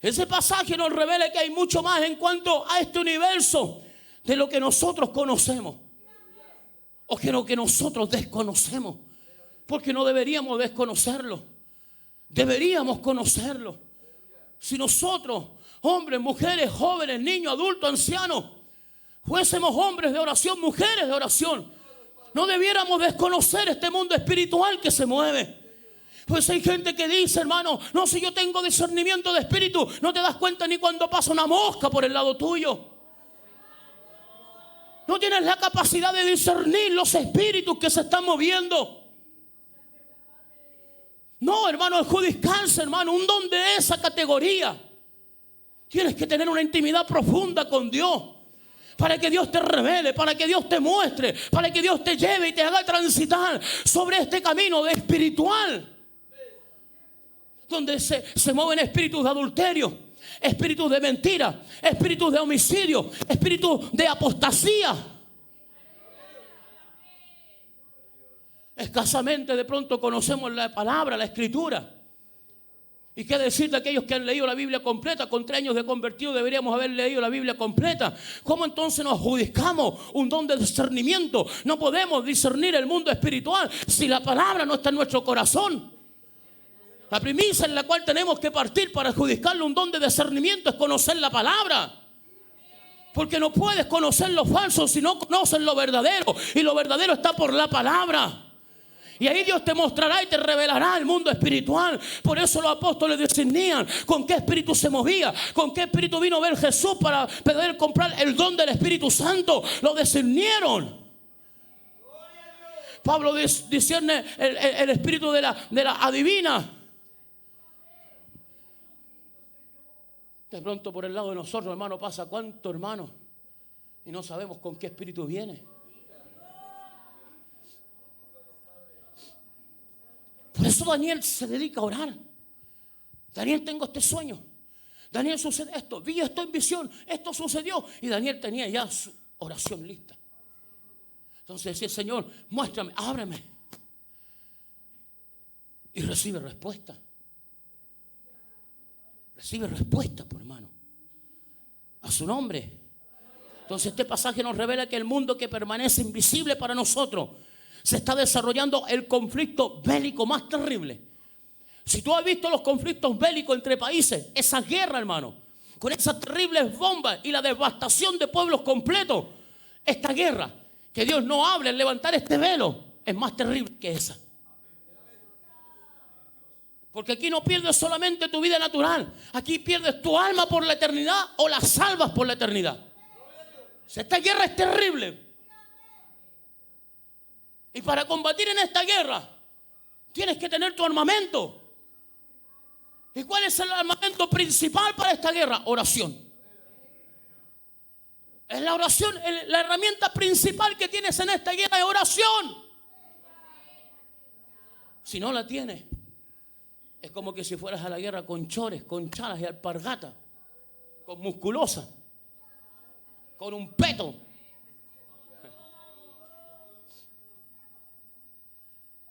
Ese pasaje nos revela que hay mucho más en cuanto a este universo de lo que nosotros conocemos. O que lo que nosotros desconocemos. Porque no deberíamos desconocerlo. Deberíamos conocerlo. Si nosotros, hombres, mujeres, jóvenes, niños, adultos, ancianos, fuésemos hombres de oración, mujeres de oración, no debiéramos desconocer este mundo espiritual que se mueve. Pues hay gente que dice, hermano, no, si yo tengo discernimiento de espíritu, no te das cuenta ni cuando pasa una mosca por el lado tuyo. No tienes la capacidad de discernir los espíritus que se están moviendo. No, hermano, adjudicarse, hermano, un don de esa categoría. Tienes que tener una intimidad profunda con Dios, para que Dios te revele, para que Dios te muestre, para que Dios te lleve y te haga transitar sobre este camino espiritual, donde se mueven espíritus de adulterio, espíritus de mentira, espíritus de homicidio, espíritus de apostasía. Escasamente de pronto conocemos la palabra, la escritura. ¿Y qué decir de aquellos que han leído la Biblia completa? Con 3 años de convertido deberíamos haber leído la Biblia completa. ¿Cómo entonces nos adjudicamos un don de discernimiento? No podemos discernir el mundo espiritual si la palabra no está en nuestro corazón. La primicia en la cual tenemos que partir para adjudicarle un don de discernimiento es conocer la palabra. Porque no puedes conocer lo falso si no conoces lo verdadero. Y lo verdadero está por la palabra. Y ahí Dios te mostrará y te revelará el mundo espiritual. Por eso los apóstoles discernían con qué espíritu se movía, con qué espíritu vino a ver Jesús para poder comprar el don del Espíritu Santo. Lo discernieron. Pablo discierne el espíritu de la adivina. De pronto por el lado de nosotros, hermano, pasa cuánto, hermano, y no sabemos con qué espíritu viene. Por eso Daniel se dedica a orar. Daniel, tengo este sueño. Daniel, sucede esto. Vi esto en visión. Esto sucedió. Y Daniel tenía ya su oración lista. Entonces decía, Señor, muéstrame, ábreme. Y recibe respuesta. Recibe respuesta, por hermano. A su nombre. Entonces este pasaje nos revela que el mundo que permanece invisible para nosotros, se está desarrollando el conflicto bélico más terrible. Si tú has visto los conflictos bélicos entre países, esa guerra, hermano, con esas terribles bombas y la devastación de pueblos completos, esta guerra, que Dios no hable en levantar este velo, es más terrible que esa. Porque aquí no pierdes solamente tu vida natural, aquí pierdes tu alma por la eternidad o la salvas por la eternidad. Esta guerra es terrible. Y para combatir en esta guerra, tienes que tener tu armamento. ¿Y cuál es el armamento principal para esta guerra? Oración. Es la oración, la herramienta principal que tienes en esta guerra es oración. Si no la tienes, es como que si fueras a la guerra con chores, con chalas y alpargatas, con musculosa, con un peto.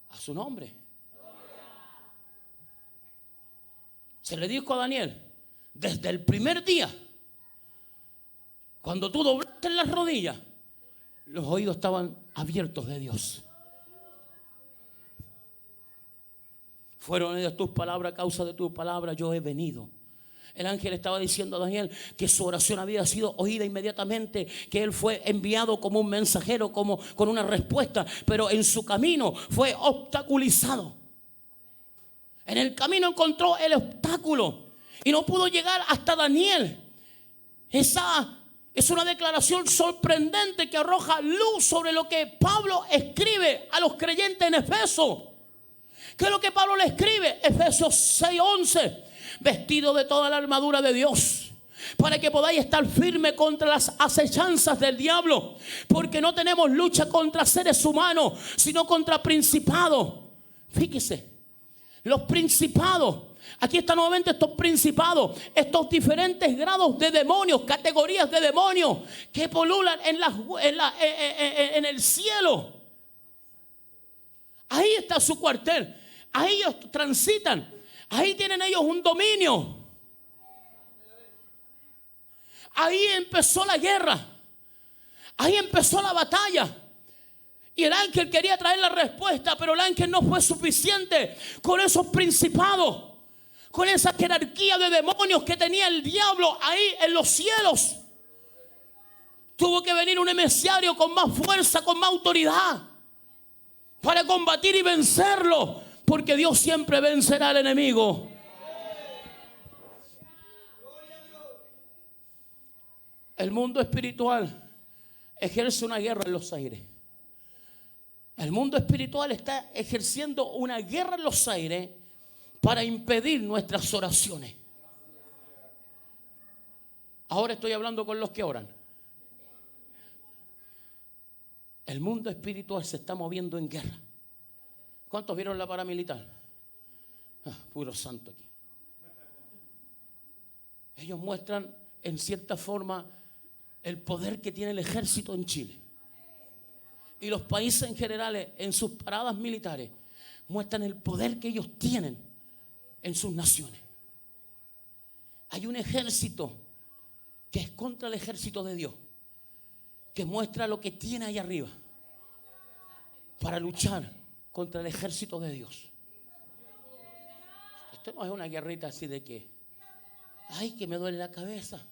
A su nombre. Se le dijo a Daniel, desde el primer día, cuando tú doblaste las rodillas, los oídos estaban abiertos de Dios. Fueron ellas tus palabras, a causa de tus palabras yo he venido. El ángel estaba diciendo a Daniel que su oración había sido oída inmediatamente, que él fue enviado como un mensajero, como con una respuesta, pero en su camino fue obstaculizado. En el camino encontró el obstáculo y no pudo llegar hasta Daniel. Esa es una declaración sorprendente que arroja luz sobre lo que Pablo escribe a los creyentes en Efeso. ¿Qué es lo que Pablo le escribe? Efesios 6:11. Vestido de toda la armadura de Dios, para que podáis estar firme contra las acechanzas del diablo, porque no tenemos lucha contra seres humanos, sino contra principados. Fíjese, los principados. Aquí están nuevamente estos principados, estos diferentes grados de demonios, categorías de demonios que pululan en el cielo. Ahí está su cuartel, ahí ellos transitan. Ahí tienen ellos un dominio. Ahí empezó la guerra. Ahí empezó la batalla. Y el ángel quería traer la respuesta, pero el ángel no fue suficiente con esos principados, con esa jerarquía de demonios que tenía el diablo ahí en los cielos. Tuvo que venir un emisario con más fuerza, con más autoridad, para combatir y vencerlo. Porque Dios siempre vencerá al enemigo. El mundo espiritual ejerce una guerra en los aires. El mundo espiritual está ejerciendo una guerra en los aires para impedir nuestras oraciones. Ahora estoy hablando con los que oran. El mundo espiritual se está moviendo en guerra. ¿Cuántos vieron la paramilitar? Puro santo aquí. Ellos muestran en cierta forma el poder que tiene el ejército en Chile. Y los países en general, en sus paradas militares, muestran el poder que ellos tienen en sus naciones. Hay un ejército que es contra el ejército de Dios, que muestra lo que tiene ahí arriba para luchar contra el ejército de Dios. Esto no es una guerrita así de que, ay, que me duele la cabeza.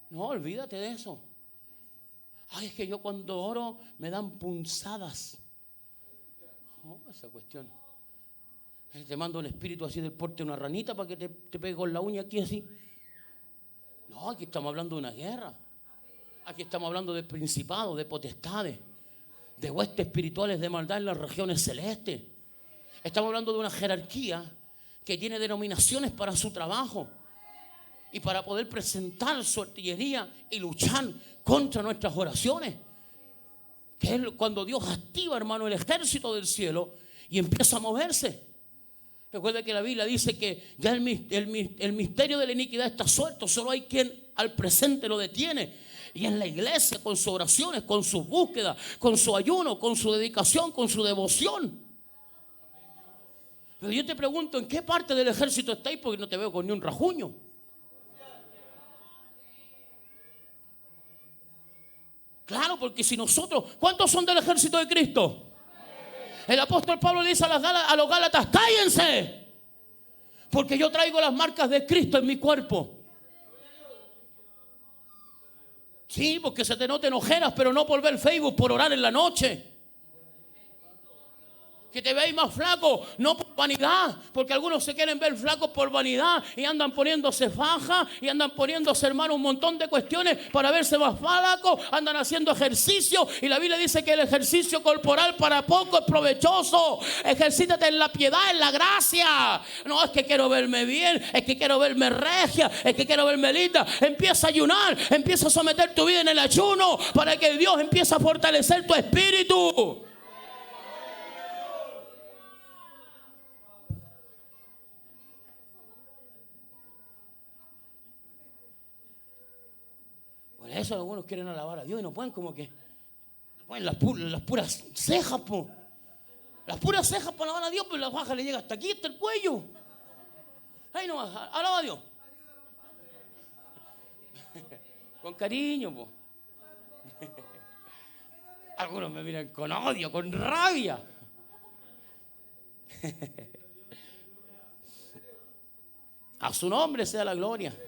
No, olvídate de eso. Ay, es que yo cuando oro me dan punzadas. No, esa cuestión. Te mando un espíritu así del porte de una ranita para que te pegue con la uña aquí así. No, aquí estamos hablando de una guerra. Aquí estamos hablando de principados, de potestades, de huestes espirituales de maldad en las regiones celestes. Estamos hablando de una jerarquía que tiene denominaciones para su trabajo y para poder presentar su artillería y luchar contra nuestras oraciones. Que es cuando Dios activa, hermano, el ejército del cielo y empieza a moverse. Recuerda que la Biblia dice que ya el misterio de la iniquidad está suelto. Solo hay quien al presente lo detiene. Y en la iglesia, con sus oraciones, con sus búsquedas, con su ayuno, con su dedicación, con su devoción. Pero yo te pregunto, ¿en qué parte del ejército estáis? Porque no te veo con ni un rajuño. Claro, porque si nosotros, ¿cuántos son del ejército de Cristo? El apóstol Pablo le dice a los Gálatas, cállense, porque yo traigo las marcas de Cristo en mi cuerpo. Sí, porque se te noten ojeras, pero no por ver Facebook, por orar en la noche. Que te veáis más flaco, no por vanidad, porque algunos se quieren ver flacos por vanidad y andan poniéndose faja y andan poniéndose, hermano, un montón de cuestiones para verse más flacos, andan haciendo ejercicio y la Biblia dice que el ejercicio corporal para poco es provechoso. Ejercítate en la piedad, en la gracia. No es que quiero verme bien, es que quiero verme regia, es que quiero verme linda. Empieza a ayunar, empieza a someter tu vida en el ayuno para que Dios empiece a fortalecer tu espíritu. Por eso algunos quieren alabar a Dios y no pueden, como que ponen las puras cejas, po. Las puras cejas para alabar a Dios, pero la baja le llega hasta aquí, hasta el cuello. Ahí nomás, alaba a Dios. Con cariño, po. Algunos me miran con odio, con rabia. A su nombre sea la gloria.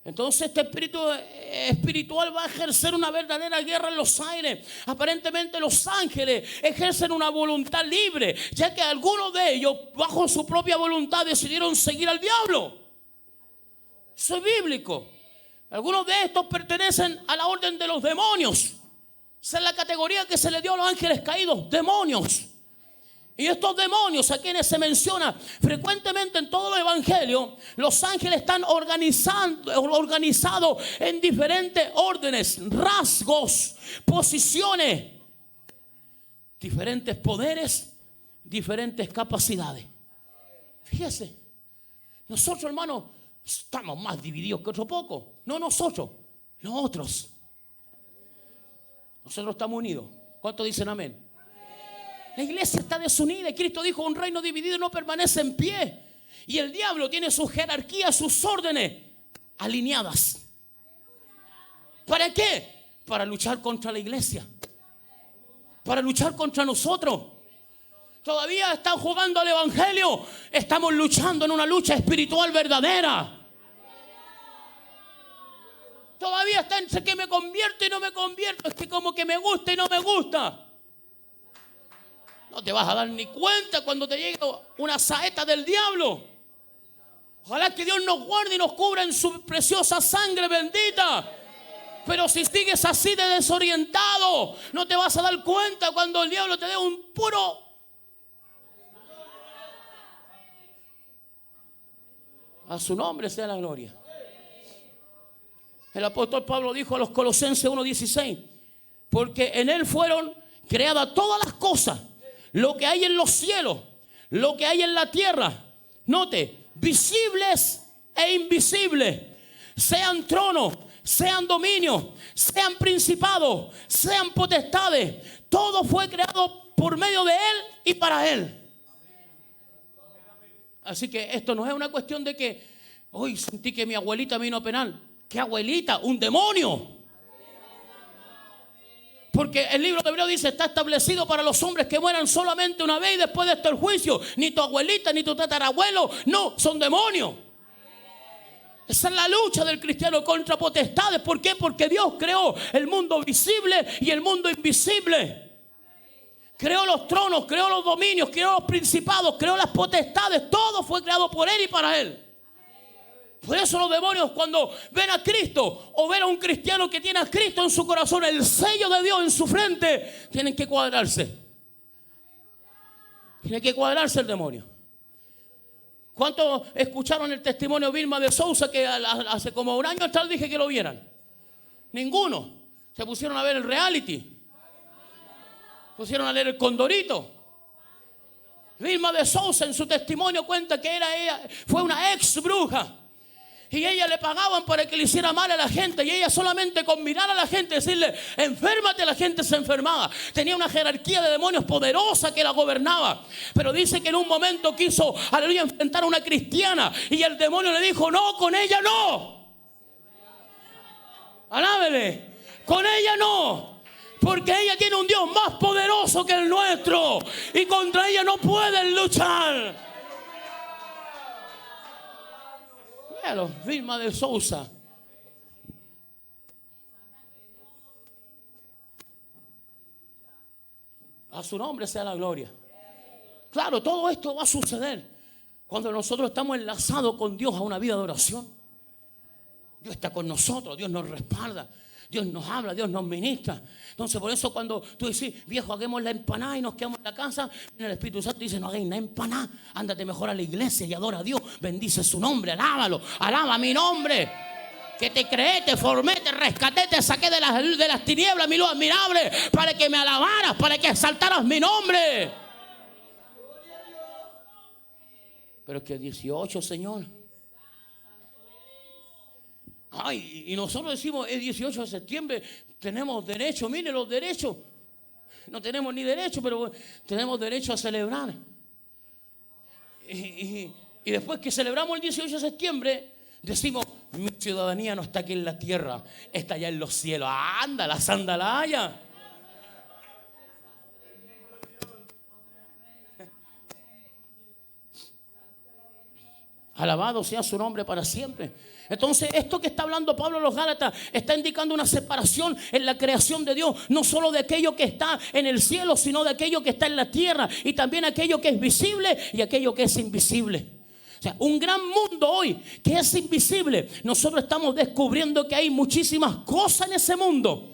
Entonces este espíritu espiritual va a ejercer una verdadera guerra en los aires. Aparentemente los ángeles ejercen una voluntad libre, ya que algunos de ellos bajo su propia voluntad decidieron seguir al diablo. Eso es bíblico. Algunos de estos pertenecen a la orden de los demonios. Esa es la categoría que se le dio a los ángeles caídos, demonios. Y estos demonios a quienes se menciona frecuentemente en todo el evangelio, los ángeles están organizados en diferentes órdenes, rasgos, posiciones, diferentes poderes, diferentes capacidades. Fíjese, nosotros, hermanos, estamos más divididos que otro poco. No nosotros, los otros. Nosotros estamos unidos. ¿Cuántos dicen amén? La iglesia está desunida y Cristo dijo: un reino dividido no permanece en pie. Y el diablo tiene su jerarquía, sus órdenes alineadas. ¿Para qué? Para luchar contra la iglesia, para luchar contra nosotros. Todavía están jugando al evangelio. Estamos luchando en una lucha espiritual verdadera. Todavía está entre que me convierto y no me convierto. Es que como que me gusta y no me gusta. No te vas a dar ni cuenta cuando te llegue una saeta del diablo. Ojalá que Dios nos guarde y nos cubra en su preciosa sangre bendita. Pero si sigues así de desorientado, no te vas a dar cuenta cuando el diablo te dé un puro... A su nombre sea la gloria. El apóstol Pablo dijo a los Colosenses 1:16: porque en él fueron creadas todas las cosas, lo que hay en los cielos, lo que hay en la tierra. Note, visibles e invisibles, sean tronos, sean dominios, sean principados, sean potestades. Todo fue creado por medio de él y para él. Así que esto no es una cuestión de que hoy sentí que mi abuelita me vino a penar. ¿Qué abuelita? Un demonio. Porque el libro de Hebreos dice: está establecido para los hombres que mueran solamente una vez y después de esto el juicio. Ni tu abuelita ni tu tatarabuelo, no, son demonios. Esa es la lucha del cristiano contra potestades. ¿Por qué? Porque Dios creó el mundo visible y el mundo invisible. Creó los tronos, creó los dominios, creó los principados, creó las potestades. Todo fue creado por Él y para Él. Por eso los demonios, cuando ven a Cristo o ven a un cristiano que tiene a Cristo en su corazón, el sello de Dios en su frente, tienen que cuadrarse. Tiene que cuadrarse el demonio. ¿Cuántos escucharon el testimonio de Vilma de Sousa, que hace como un año atrás dije que lo vieran? Ninguno. Se pusieron a ver el reality. Pusieron a leer el Condorito. Vilma de Sousa en su testimonio cuenta que ella fue una ex bruja. Y ella le pagaban para que le hiciera mal a la gente. Y ella solamente con mirar a la gente, decirle enférmate, la gente se enfermaba. Tenía una jerarquía de demonios poderosa que la gobernaba. Pero dice que en un momento quiso, aleluya, enfrentar a una cristiana. Y el demonio le dijo: no, con ella no. Alábele, con ella no. Porque ella tiene un Dios más poderoso que el nuestro. Y contra ella no pueden luchar. Vilma de Sousa. A su nombre sea la gloria. Claro, todo esto va a suceder cuando nosotros estamos enlazados con Dios a una vida de oración. Dios está con nosotros, Dios nos respalda, Dios nos habla, Dios nos ministra. Entonces por eso cuando tú dices: viejo, hagamos la empanada y nos quedamos en la casa, viene el Espíritu Santo y dice: no hagáis la empanada, ándate mejor a la iglesia y adora a Dios, bendice su nombre, alábalo, alaba mi nombre. Que te creé, te formé, te rescaté, te saqué de las tinieblas, mi luz admirable, para que me alabaras, para que exaltaras mi nombre. Pero es que 18, Señor. Ay, y nosotros decimos: el 18 de septiembre tenemos derecho. Mire los derechos. No tenemos ni derecho, pero tenemos derecho a celebrar. Y después que celebramos el 18 de septiembre, decimos: mi ciudadanía no está aquí en la tierra, está allá en los cielos. Anda, la sandalaya. Alabado sea su nombre para siempre. Entonces esto que está hablando Pablo a los Gálatas está indicando una separación en la creación de Dios, no solo de aquello que está en el cielo, sino de aquello que está en la tierra, y también aquello que es visible y aquello que es invisible. O sea, un gran mundo hoy que es invisible. Nosotros estamos descubriendo que hay muchísimas cosas en ese mundo.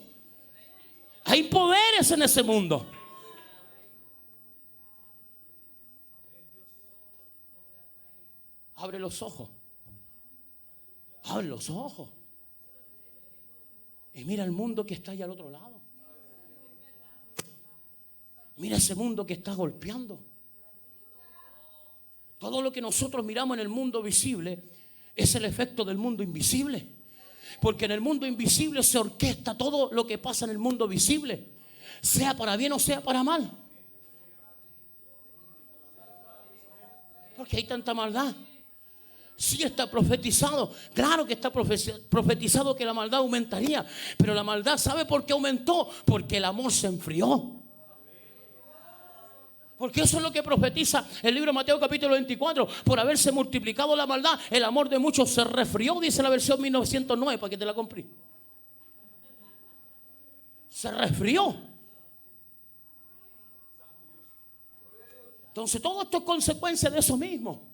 Hay poderes en ese mundo. Abre los ojos. Abre los ojos. Y mira el mundo que está allá al otro lado. Mira ese mundo que está golpeando. Todo lo que nosotros miramos en el mundo visible es el efecto del mundo invisible. Porque en el mundo invisible se orquesta todo lo que pasa en el mundo visible, sea para bien o sea para mal. Porque hay tanta maldad. Sí está profetizado, claro que está profetizado que la maldad aumentaría. Pero la maldad, ¿sabe por qué aumentó? Porque el amor se enfrió. Porque eso es lo que profetiza el libro de Mateo capítulo 24. Por haberse multiplicado la maldad, el amor de muchos se resfrió, dice la versión 1909, para que te la compré. Se resfrió. Entonces todo esto es consecuencia de eso mismo.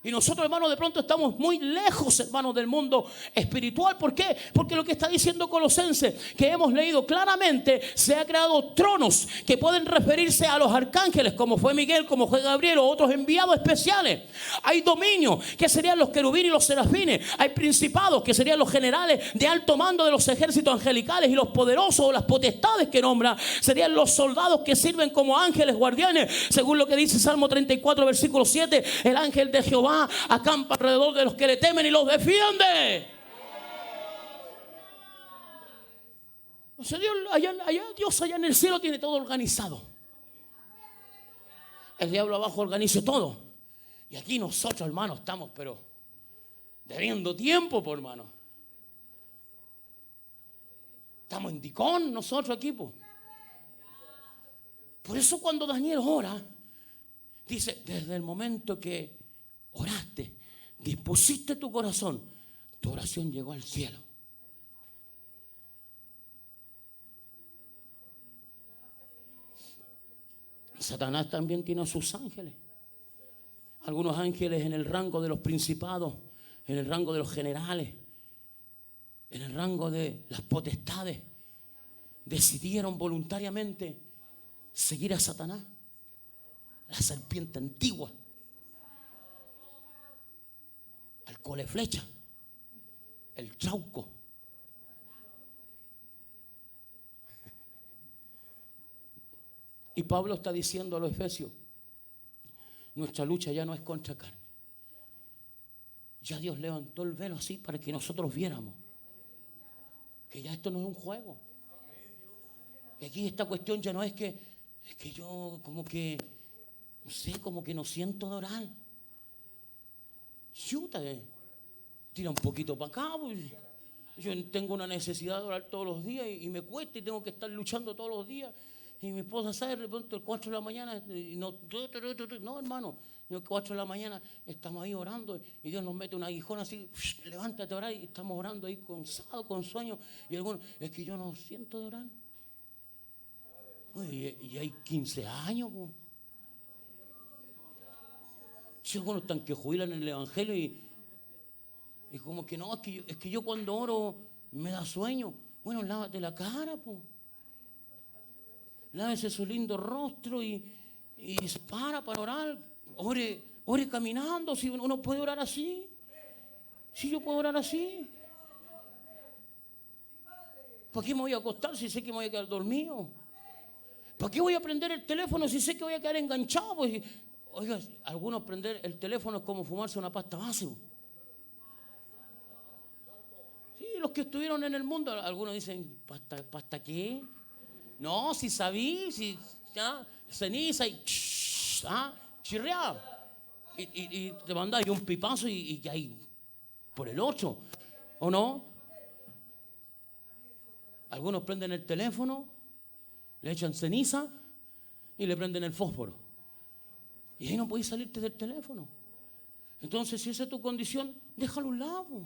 Y nosotros, hermanos, de pronto estamos muy lejos, hermanos, del mundo espiritual. ¿Por qué? Porque lo que está diciendo Colosenses, que hemos leído claramente, se ha creado tronos que pueden referirse a los arcángeles, como fue Miguel, como fue Gabriel o otros enviados especiales. Hay dominios, que serían los querubines y los serafines. Hay principados, que serían los generales de alto mando de los ejércitos angelicales. Y los poderosos o las potestades que nombra serían los soldados que sirven como ángeles guardianes. Según lo que dice Salmo 34, versículo 7, el ángel de Jehová acampa alrededor de los que le temen y los defiende. O sea, Dios allá en el cielo tiene todo organizado. El diablo abajo organiza todo. Y aquí nosotros, hermanos, estamos pero debiendo tiempo, por hermano. Estamos en Dicón nosotros aquí, pues. Por eso cuando Daniel ora, dice, desde el momento que oraste, dispusiste tu corazón, tu oración llegó al cielo. Satanás también tiene a sus ángeles. Algunos ángeles en el rango de los principados, en el rango de los generales, en el rango de las potestades, decidieron voluntariamente seguir a Satanás, la serpiente antigua, al cole flecha, el trauco. Y Pablo está diciendo a los efesios, nuestra lucha ya no es contra carne. Ya Dios levantó el velo así para que nosotros viéramos que ya esto no es un juego. Y aquí esta cuestión ya no es que yo como que, no sé, como que no siento de orar. Chuta, tira un poquito para acá. Pues. Yo tengo una necesidad de orar todos los días y me cuesta y tengo que estar luchando todos los días. Y mi esposa sabe, de repente, 4 de la mañana, y no, hermano, 4 de la mañana estamos ahí orando y Dios nos mete un aguijón así, levántate a orar y estamos orando ahí cansados, con sueño. Y algunos, es que yo no siento de orar. Y hay 15 años. Pues. Si algunos están que jubilan en el evangelio y como que no, es que yo cuando oro me da sueño. Bueno, lávate la cara, pues. Lávese su lindo rostro y se para orar. Ore caminando. Si uno puede orar así. Si yo puedo orar así. ¿Para qué me voy a acostar si sé que me voy a quedar dormido? ¿Para qué voy a prender el teléfono si sé que voy a quedar enganchado? Pues, oiga, algunos prender el teléfono es como fumarse una pasta base. Sí, los que estuvieron en el mundo, algunos dicen, ¿pasta qué? No, si sabí, si ya, ceniza y chirreado. Y te mandas un pipazo y ahí por el 8, ¿o no? Algunos prenden el teléfono, le echan ceniza y le prenden el fósforo. Y ahí no puedes salirte del teléfono. Entonces, si esa es tu condición, déjalo a un lado.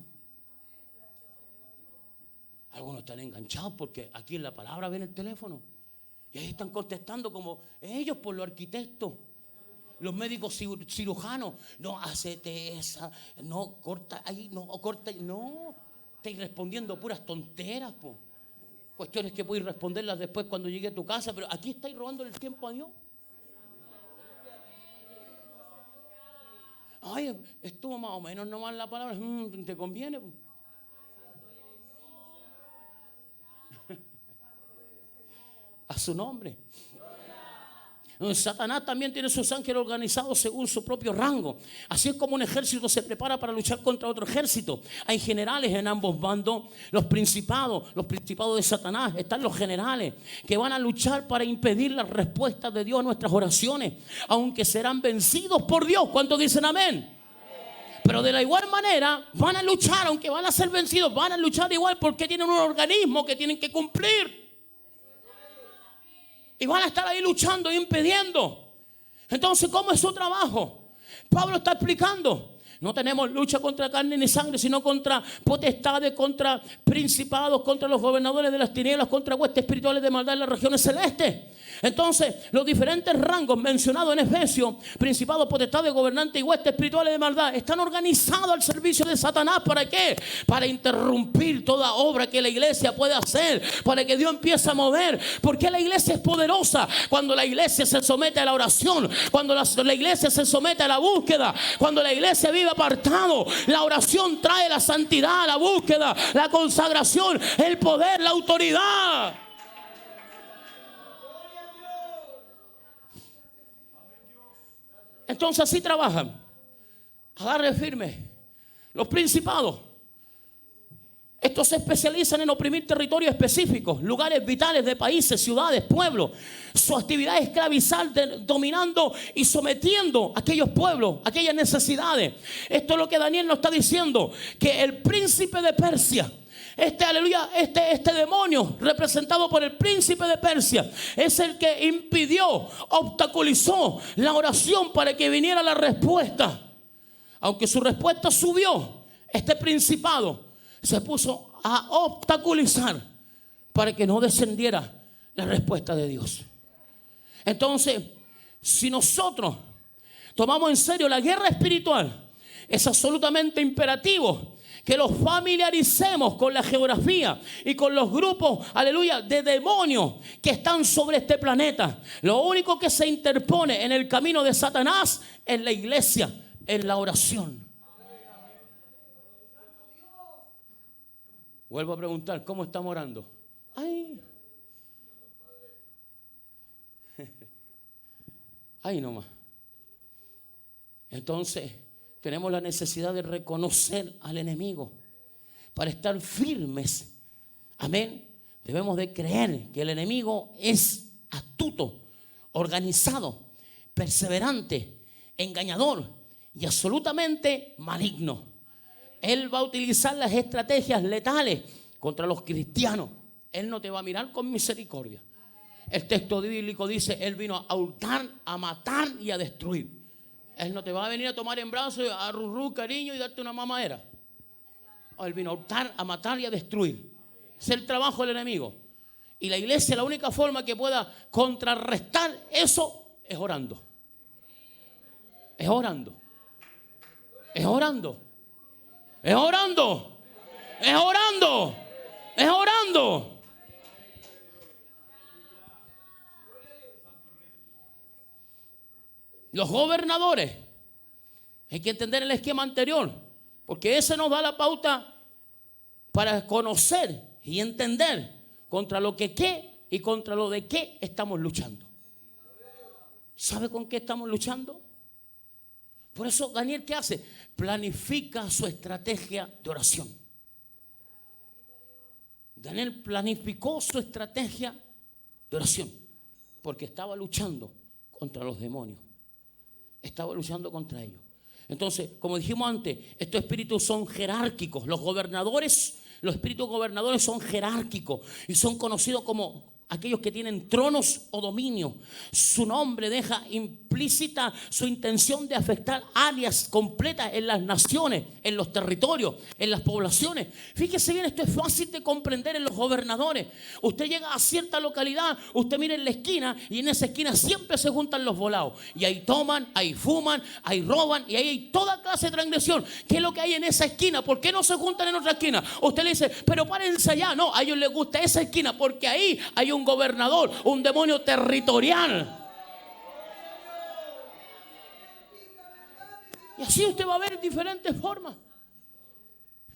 Algunos están enganchados porque aquí en la palabra ven el teléfono. Y ahí están contestando como ellos por los arquitectos, los médicos cirujanos. No, hacete esa, no, corta ahí, no, corta ahí. No, estáis respondiendo puras tonteras, po. Cuestiones que podéis responderlas después cuando llegue a tu casa, pero aquí estáis robando el tiempo a Dios. Ay, estuvo más o menos nomás la palabra, te conviene, po. A su nombre. Satanás también tiene sus ángeles organizados según su propio rango. Así es como un ejército se prepara para luchar contra otro ejército. Hay generales en ambos bandos. Los principados de Satanás. Están los generales que van a luchar para impedir las respuestas de Dios a nuestras oraciones, aunque serán vencidos por Dios. ¿Cuántos dicen amén? Pero de la igual manera van a luchar, aunque van a ser vencidos, van a luchar igual porque tienen un organismo que tienen que cumplir. Y van a estar ahí luchando y impidiendo. Entonces, ¿cómo es su trabajo? Pablo está explicando. No tenemos lucha contra carne ni sangre, sino contra potestades, contra principados, contra los gobernadores de las tinieblas, contra huestes espirituales de maldad en las regiones celestes. Entonces, los diferentes rangos mencionados en Efesios, principados, potestades, gobernantes y huestes espirituales de maldad, están organizados al servicio de Satanás. ¿Para qué? Para interrumpir toda obra que la iglesia puede hacer, para que Dios empiece a mover. Porque la iglesia es poderosa cuando la iglesia se somete a la oración, cuando la iglesia se somete a la búsqueda, cuando la iglesia vive apartado. La oración trae la santidad, la búsqueda, la consagración, el poder, la autoridad. Entonces así trabajan. Agarre firme. Los principados. Estos se especializan en oprimir territorios específicos, lugares vitales de países, ciudades, pueblos. Su actividad es esclavizar, dominando y sometiendo a aquellos pueblos, aquellas necesidades. Esto es lo que Daniel nos está diciendo, que el príncipe de Persia, Aleluya, este demonio representado por el príncipe de Persia es el que impidió, obstaculizó la oración para que viniera la respuesta. Aunque su respuesta subió, este principado se puso a obstaculizar para que no descendiera la respuesta de Dios. Entonces, si nosotros tomamos en serio la guerra espiritual, es absolutamente imperativo que los familiaricemos con la geografía y con los grupos, aleluya, de demonios que están sobre este planeta. Lo único que se interpone en el camino de Satanás es la iglesia, en la oración. Vuelvo a preguntar, ¿cómo estamos orando? Ay, ay nomás. Entonces tenemos la necesidad de reconocer al enemigo para estar firmes. Amén. Debemos de creer que el enemigo es astuto, organizado, perseverante, engañador y absolutamente maligno. Él va a utilizar las estrategias letales contra los cristianos. Él no te va a mirar con misericordia. El texto bíblico dice: Él vino a hurtar, a matar y a destruir. Él no te va a venir a tomar en brazos, a rurrú, cariño y darte una mamadera. Él vino a hurtar, a matar y a destruir. Es el trabajo del enemigo. Y la iglesia, la única forma que pueda contrarrestar eso es orando. Es orando. Es orando. Es orando. Es orando. Es orando. Los gobernadores, hay que entender el esquema anterior, porque ese nos da la pauta para conocer y entender contra lo que qué y contra lo de qué estamos luchando. ¿Sabe con qué estamos luchando? Por eso Daniel, ¿qué hace? Planifica su estrategia de oración. Daniel planificó su estrategia de oración porque estaba luchando contra los demonios. Estaba luchando contra ellos. Entonces, como dijimos antes, estos espíritus son jerárquicos. Los espíritus gobernadores son jerárquicos y son conocidos como aquellos que tienen tronos o dominio. Su nombre deja implícita su intención de afectar áreas completas en las naciones, en los territorios, en las poblaciones. Fíjese bien, esto es fácil de comprender en los gobernadores. Usted llega a cierta localidad, usted mira en la esquina y en esa esquina siempre se juntan los volados. Y ahí toman, ahí fuman, ahí roban y ahí hay toda clase de transgresión. ¿Qué es lo que hay en esa esquina? ¿Por qué no se juntan en otra esquina? Usted le dice, pero párense allá. No, a ellos les gusta esa esquina porque ahí hay un gobernador, un demonio territorial. Y así usted va a ver diferentes formas.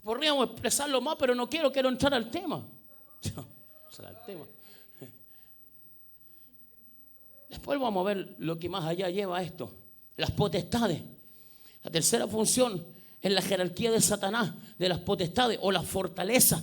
Podríamos expresarlo más, pero no quiero entrar al tema. Después vamos a ver lo que más allá lleva a esto. Las potestades. La tercera función es la jerarquía de Satanás, de las potestades o la fortaleza.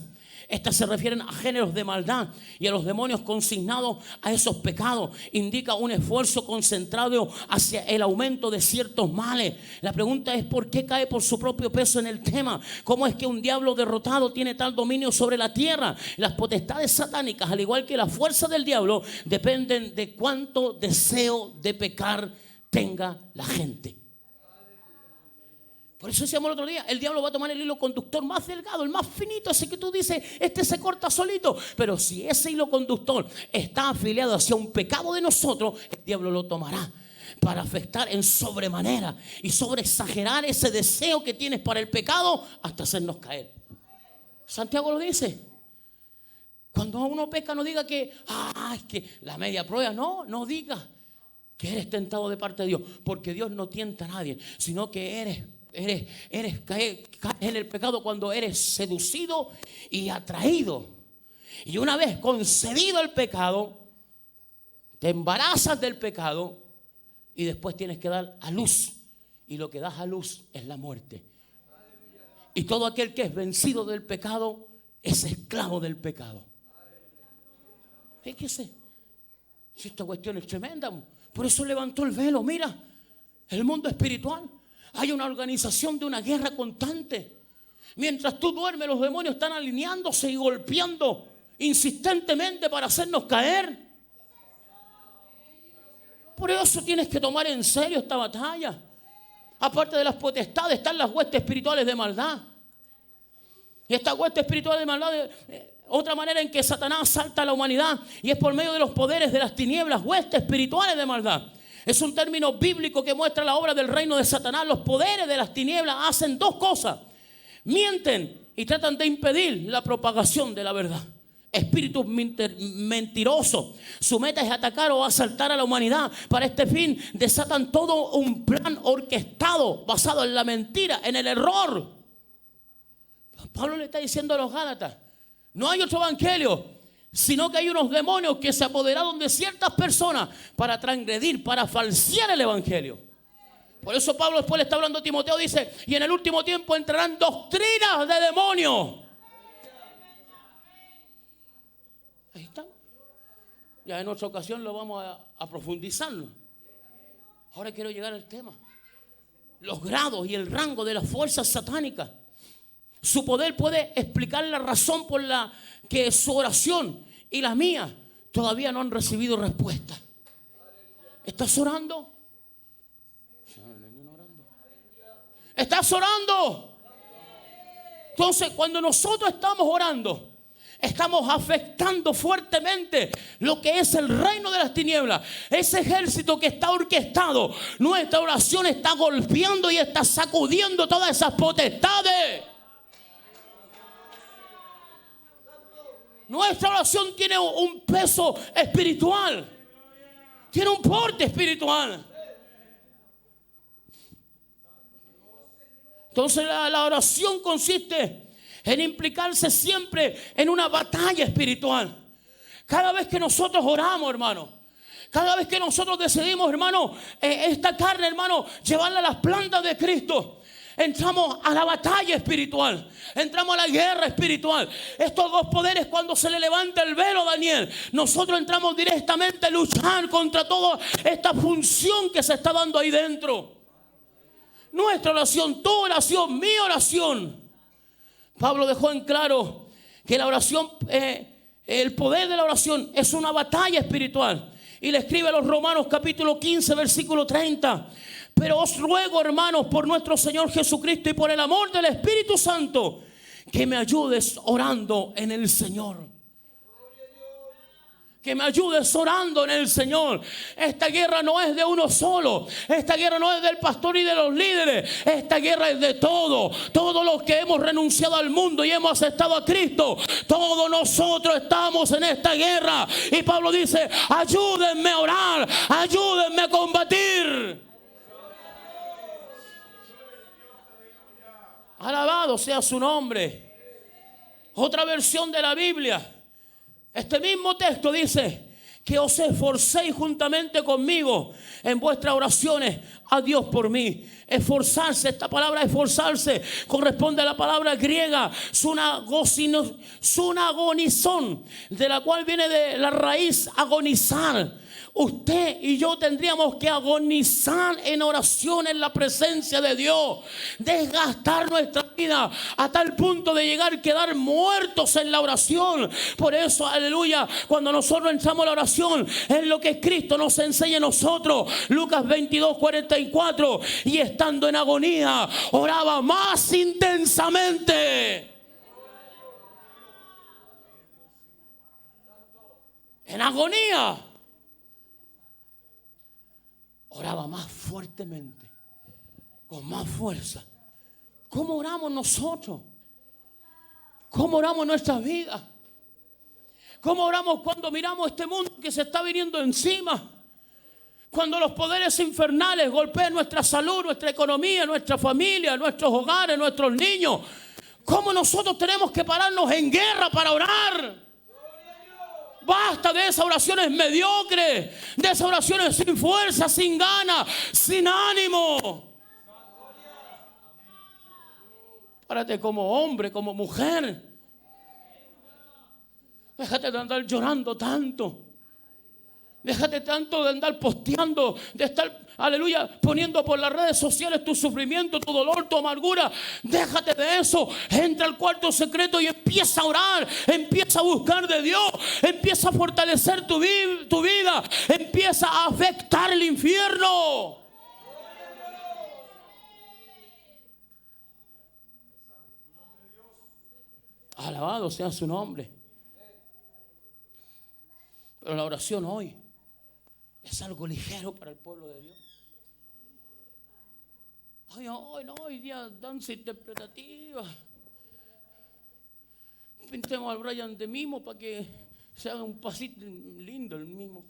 Estas se refieren a géneros de maldad y a los demonios consignados a esos pecados. Indica un esfuerzo concentrado hacia el aumento de ciertos males. La pregunta es: ¿por qué cae por su propio peso en el tema? ¿Cómo es que un diablo derrotado tiene tal dominio sobre la tierra? Las potestades satánicas, al igual que la fuerza del diablo, dependen de cuánto deseo de pecar tenga la gente. Por eso decíamos el otro día, el diablo va a tomar el hilo conductor más delgado, el más finito, ese que tú dices, este se corta solito. Pero si ese hilo conductor está afiliado hacia un pecado de nosotros, el diablo lo tomará para afectar en sobremanera y exagerar ese deseo que tienes para el pecado hasta hacernos caer. Santiago lo dice. Cuando uno peca, no diga que, es que la media prueba. No diga que eres tentado de parte de Dios, porque Dios no tienta a nadie, sino que caes en el pecado cuando eres seducido y atraído. Y una vez concebido el pecado, te embarazas del pecado y después tienes que dar a luz. Y lo que das a luz es la muerte. Y todo aquel que es vencido del pecado es esclavo del pecado. Fíjese, si esta cuestión es tremenda. Por eso levantó el velo. Mira, el mundo espiritual. Hay una organización de una guerra constante. Mientras tú duermes, los demonios están alineándose y golpeando insistentemente para hacernos caer. Por eso tienes que tomar en serio esta batalla. Aparte de las potestades, están las huestes espirituales de maldad. Y esta hueste espiritual de maldad, otra manera en que Satanás asalta a la humanidad, y es por medio de los poderes de las tinieblas, huestes espirituales de maldad. Es un término bíblico que muestra la obra del reino de Satanás. Los poderes de las tinieblas hacen dos cosas: mienten y tratan de impedir la propagación de la verdad. Espíritus mentirosos. Su meta es atacar o asaltar a la humanidad. Para este fin desatan todo un plan orquestado basado en la mentira, en el error. Pablo le está diciendo a los Gálatas: no hay otro evangelio, sino que hay unos demonios que se apoderaron de ciertas personas para transgredir, para falsear el evangelio. Por eso Pablo después le está hablando a Timoteo, dice: y en el último tiempo entrarán doctrinas de demonios. Ahí está. Ya en otra ocasión lo vamos a profundizarlo. Ahora quiero llegar al tema: los grados y el rango de las fuerzas satánicas. Su poder puede explicar la razón por la que su oración y la mía todavía no han recibido respuesta. ¿Estás orando? ¿Estás orando? Entonces, cuando nosotros estamos orando, estamos afectando fuertemente lo que es el reino de las tinieblas. Ese ejército que está orquestado, nuestra oración está golpeando y está sacudiendo todas esas potestades. Nuestra oración tiene un peso espiritual, tiene un porte espiritual. Entonces la oración consiste en implicarse siempre en una batalla espiritual. Cada vez que nosotros oramos, hermano, cada vez que nosotros decidimos, hermano, esta carne, hermano, llevarla a las plantas de Cristo, entramos a la batalla espiritual, entramos a la guerra espiritual. Estos dos poderes, cuando se le levanta el velo a Daniel, nosotros entramos directamente a luchar contra toda esta función que se está dando ahí dentro. Nuestra oración, tu oración, mi oración. Pablo dejó en claro que la oración, el poder de la oración es una batalla espiritual. Y le escribe a los Romanos capítulo 15, versículo 30. Pero os ruego, hermanos, por nuestro Señor Jesucristo y por el amor del Espíritu Santo, que me ayudes orando en el Señor. Que me ayudes orando en el Señor. Esta guerra no es de uno solo. Esta guerra no es del pastor y de los líderes. Esta guerra es de todos. Todos los que hemos renunciado al mundo y hemos aceptado a Cristo. Todos nosotros estamos en esta guerra. Y Pablo dice: ayúdenme a orar. Ayúdenme a combatir. Alabado sea su nombre. Otra versión de la Biblia, este mismo texto dice: que os esforcéis juntamente conmigo en vuestras oraciones a Dios por mí. Esforzarse, esta palabra esforzarse corresponde a la palabra griega sunagonizón, de la cual viene de la raíz agonizar. Usted y yo tendríamos que agonizar en oración en la presencia de Dios, desgastar nuestra vida a tal punto de llegar a quedar muertos en la oración. Por eso, aleluya, cuando nosotros entramos a la oración, es lo que Cristo nos enseña a nosotros. Lucas 22, 44. Y estando en agonía, oraba más intensamente. En agonía oraba más fuertemente, con más fuerza. ¿Cómo oramos nosotros? ¿Cómo oramos en nuestras vidas? ¿Cómo oramos cuando miramos este mundo que se está viniendo encima? Cuando los poderes infernales golpean nuestra salud, nuestra economía, nuestra familia, nuestros hogares, nuestros niños. ¿Cómo nosotros tenemos que pararnos en guerra para orar? Basta de esas oraciones mediocres, de esas oraciones sin fuerza, sin ganas, sin ánimo. Párate como hombre, como mujer. Déjate de andar llorando tanto. Déjate tanto de andar posteando, de estar, aleluya, poniendo por las redes sociales tu sufrimiento, tu dolor, tu amargura. Déjate de eso. Entra al cuarto secreto y empieza a orar. Empieza a buscar de Dios. Empieza a fortalecer tu vida. Empieza a afectar el infierno. Alabado sea su nombre. Pero la oración hoy es algo ligero para el pueblo de Dios. Hoy día danza interpretativa. Pintemos al Brian de mimo para que se haga un pasito lindo el mimo.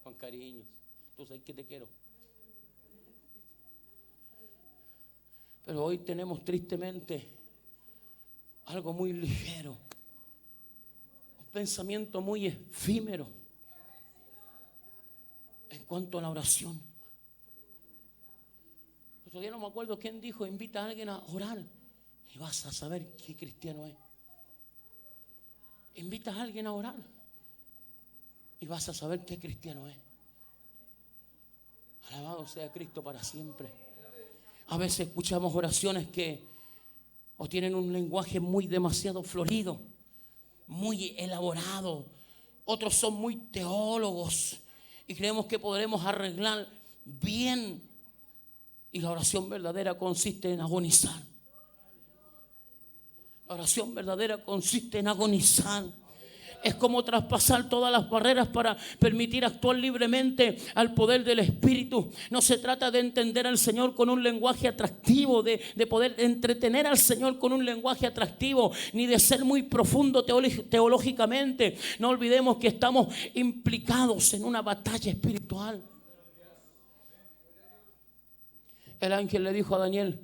Con cariño. Tú sabes que te quiero. Pero hoy tenemos tristemente algo muy ligero. Un pensamiento muy efímero en cuanto a la oración. Todavía no me acuerdo quién dijo: invita a alguien a orar y vas a saber qué cristiano es. Invita a alguien a orar y vas a saber qué cristiano es. Alabado sea Cristo para siempre. A veces escuchamos oraciones que o tienen un lenguaje muy demasiado florido, muy elaborado. Otros son muy teólogos y creemos que podremos arreglar bien. Y la oración verdadera consiste en agonizar. La oración verdadera consiste en agonizar. Es como traspasar todas las barreras para permitir actuar libremente al poder del Espíritu. No se trata de entender al Señor con un lenguaje atractivo, de poder entretener al Señor con un lenguaje atractivo, ni de ser muy profundo teológicamente. No olvidemos que estamos implicados en una batalla espiritual. El ángel le dijo a Daniel: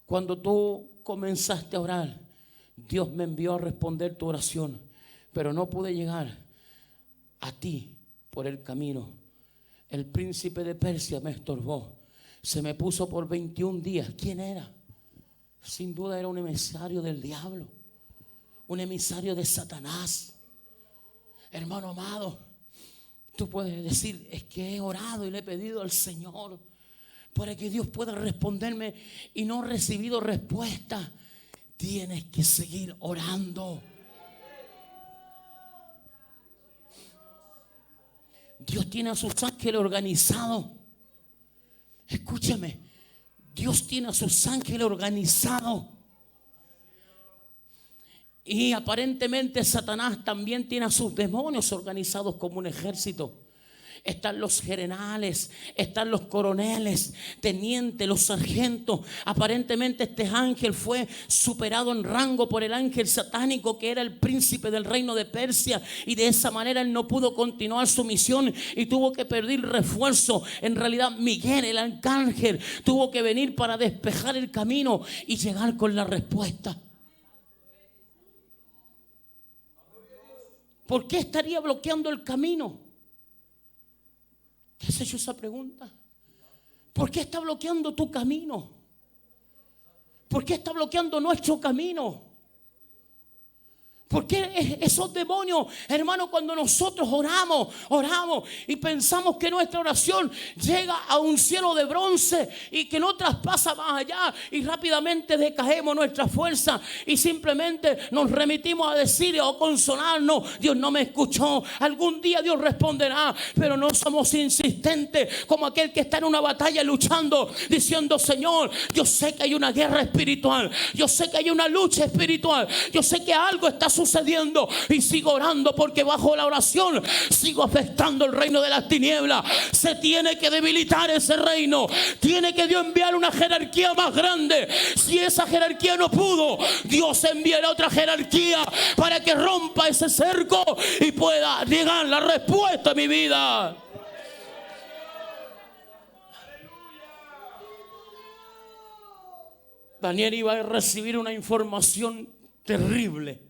cuando tú comenzaste a orar, Dios me envió a responder tu oración, pero no pude llegar a ti por el camino. El príncipe de Persia me estorbó. Se me puso por 21 días. ¿Quién era? Sin duda era un emisario del diablo, un emisario de Satanás. Hermano amado, tú puedes decir: es que he orado y le he pedido al Señor para que Dios pueda responderme y no he recibido respuesta. Tienes que seguir orando. Dios tiene a sus ángeles organizados. Escúchame, Dios tiene a sus ángeles organizados. Y aparentemente Satanás también tiene a sus demonios organizados como un ejército. Están los generales, están los coroneles, tenientes, los sargentos. Aparentemente este ángel fue superado en rango por el ángel satánico, que era el príncipe del reino de Persia, y de esa manera él no pudo continuar su misión y tuvo que pedir refuerzo. En realidad Miguel, el arcángel, tuvo que venir para despejar el camino y llegar con la respuesta. ¿Por qué estaría bloqueando el camino? ¿Qué has hecho esa pregunta? ¿Por qué está bloqueando tu camino? ¿Por qué está bloqueando nuestro camino? ¿Por qué esos demonios, hermano, cuando nosotros oramos y pensamos que nuestra oración llega a un cielo de bronce y que no traspasa más allá, y rápidamente decaemos nuestra fuerza y simplemente nos remitimos a decir o consolarnos: Dios no me escuchó, algún día Dios responderá? Pero no somos insistentes como aquel que está en una batalla luchando, diciendo: Señor, yo sé que hay una guerra espiritual, yo sé que hay una lucha espiritual, yo sé que algo está sucediendo, y sigo orando, porque bajo la oración sigo afectando el reino de las tinieblas. Se tiene que debilitar ese reino, tiene que Dios enviar una jerarquía más grande. Si esa jerarquía no pudo, Dios enviará otra jerarquía para que rompa ese cerco y pueda llegar la respuesta a mi vida. Daniel iba a recibir una información terrible.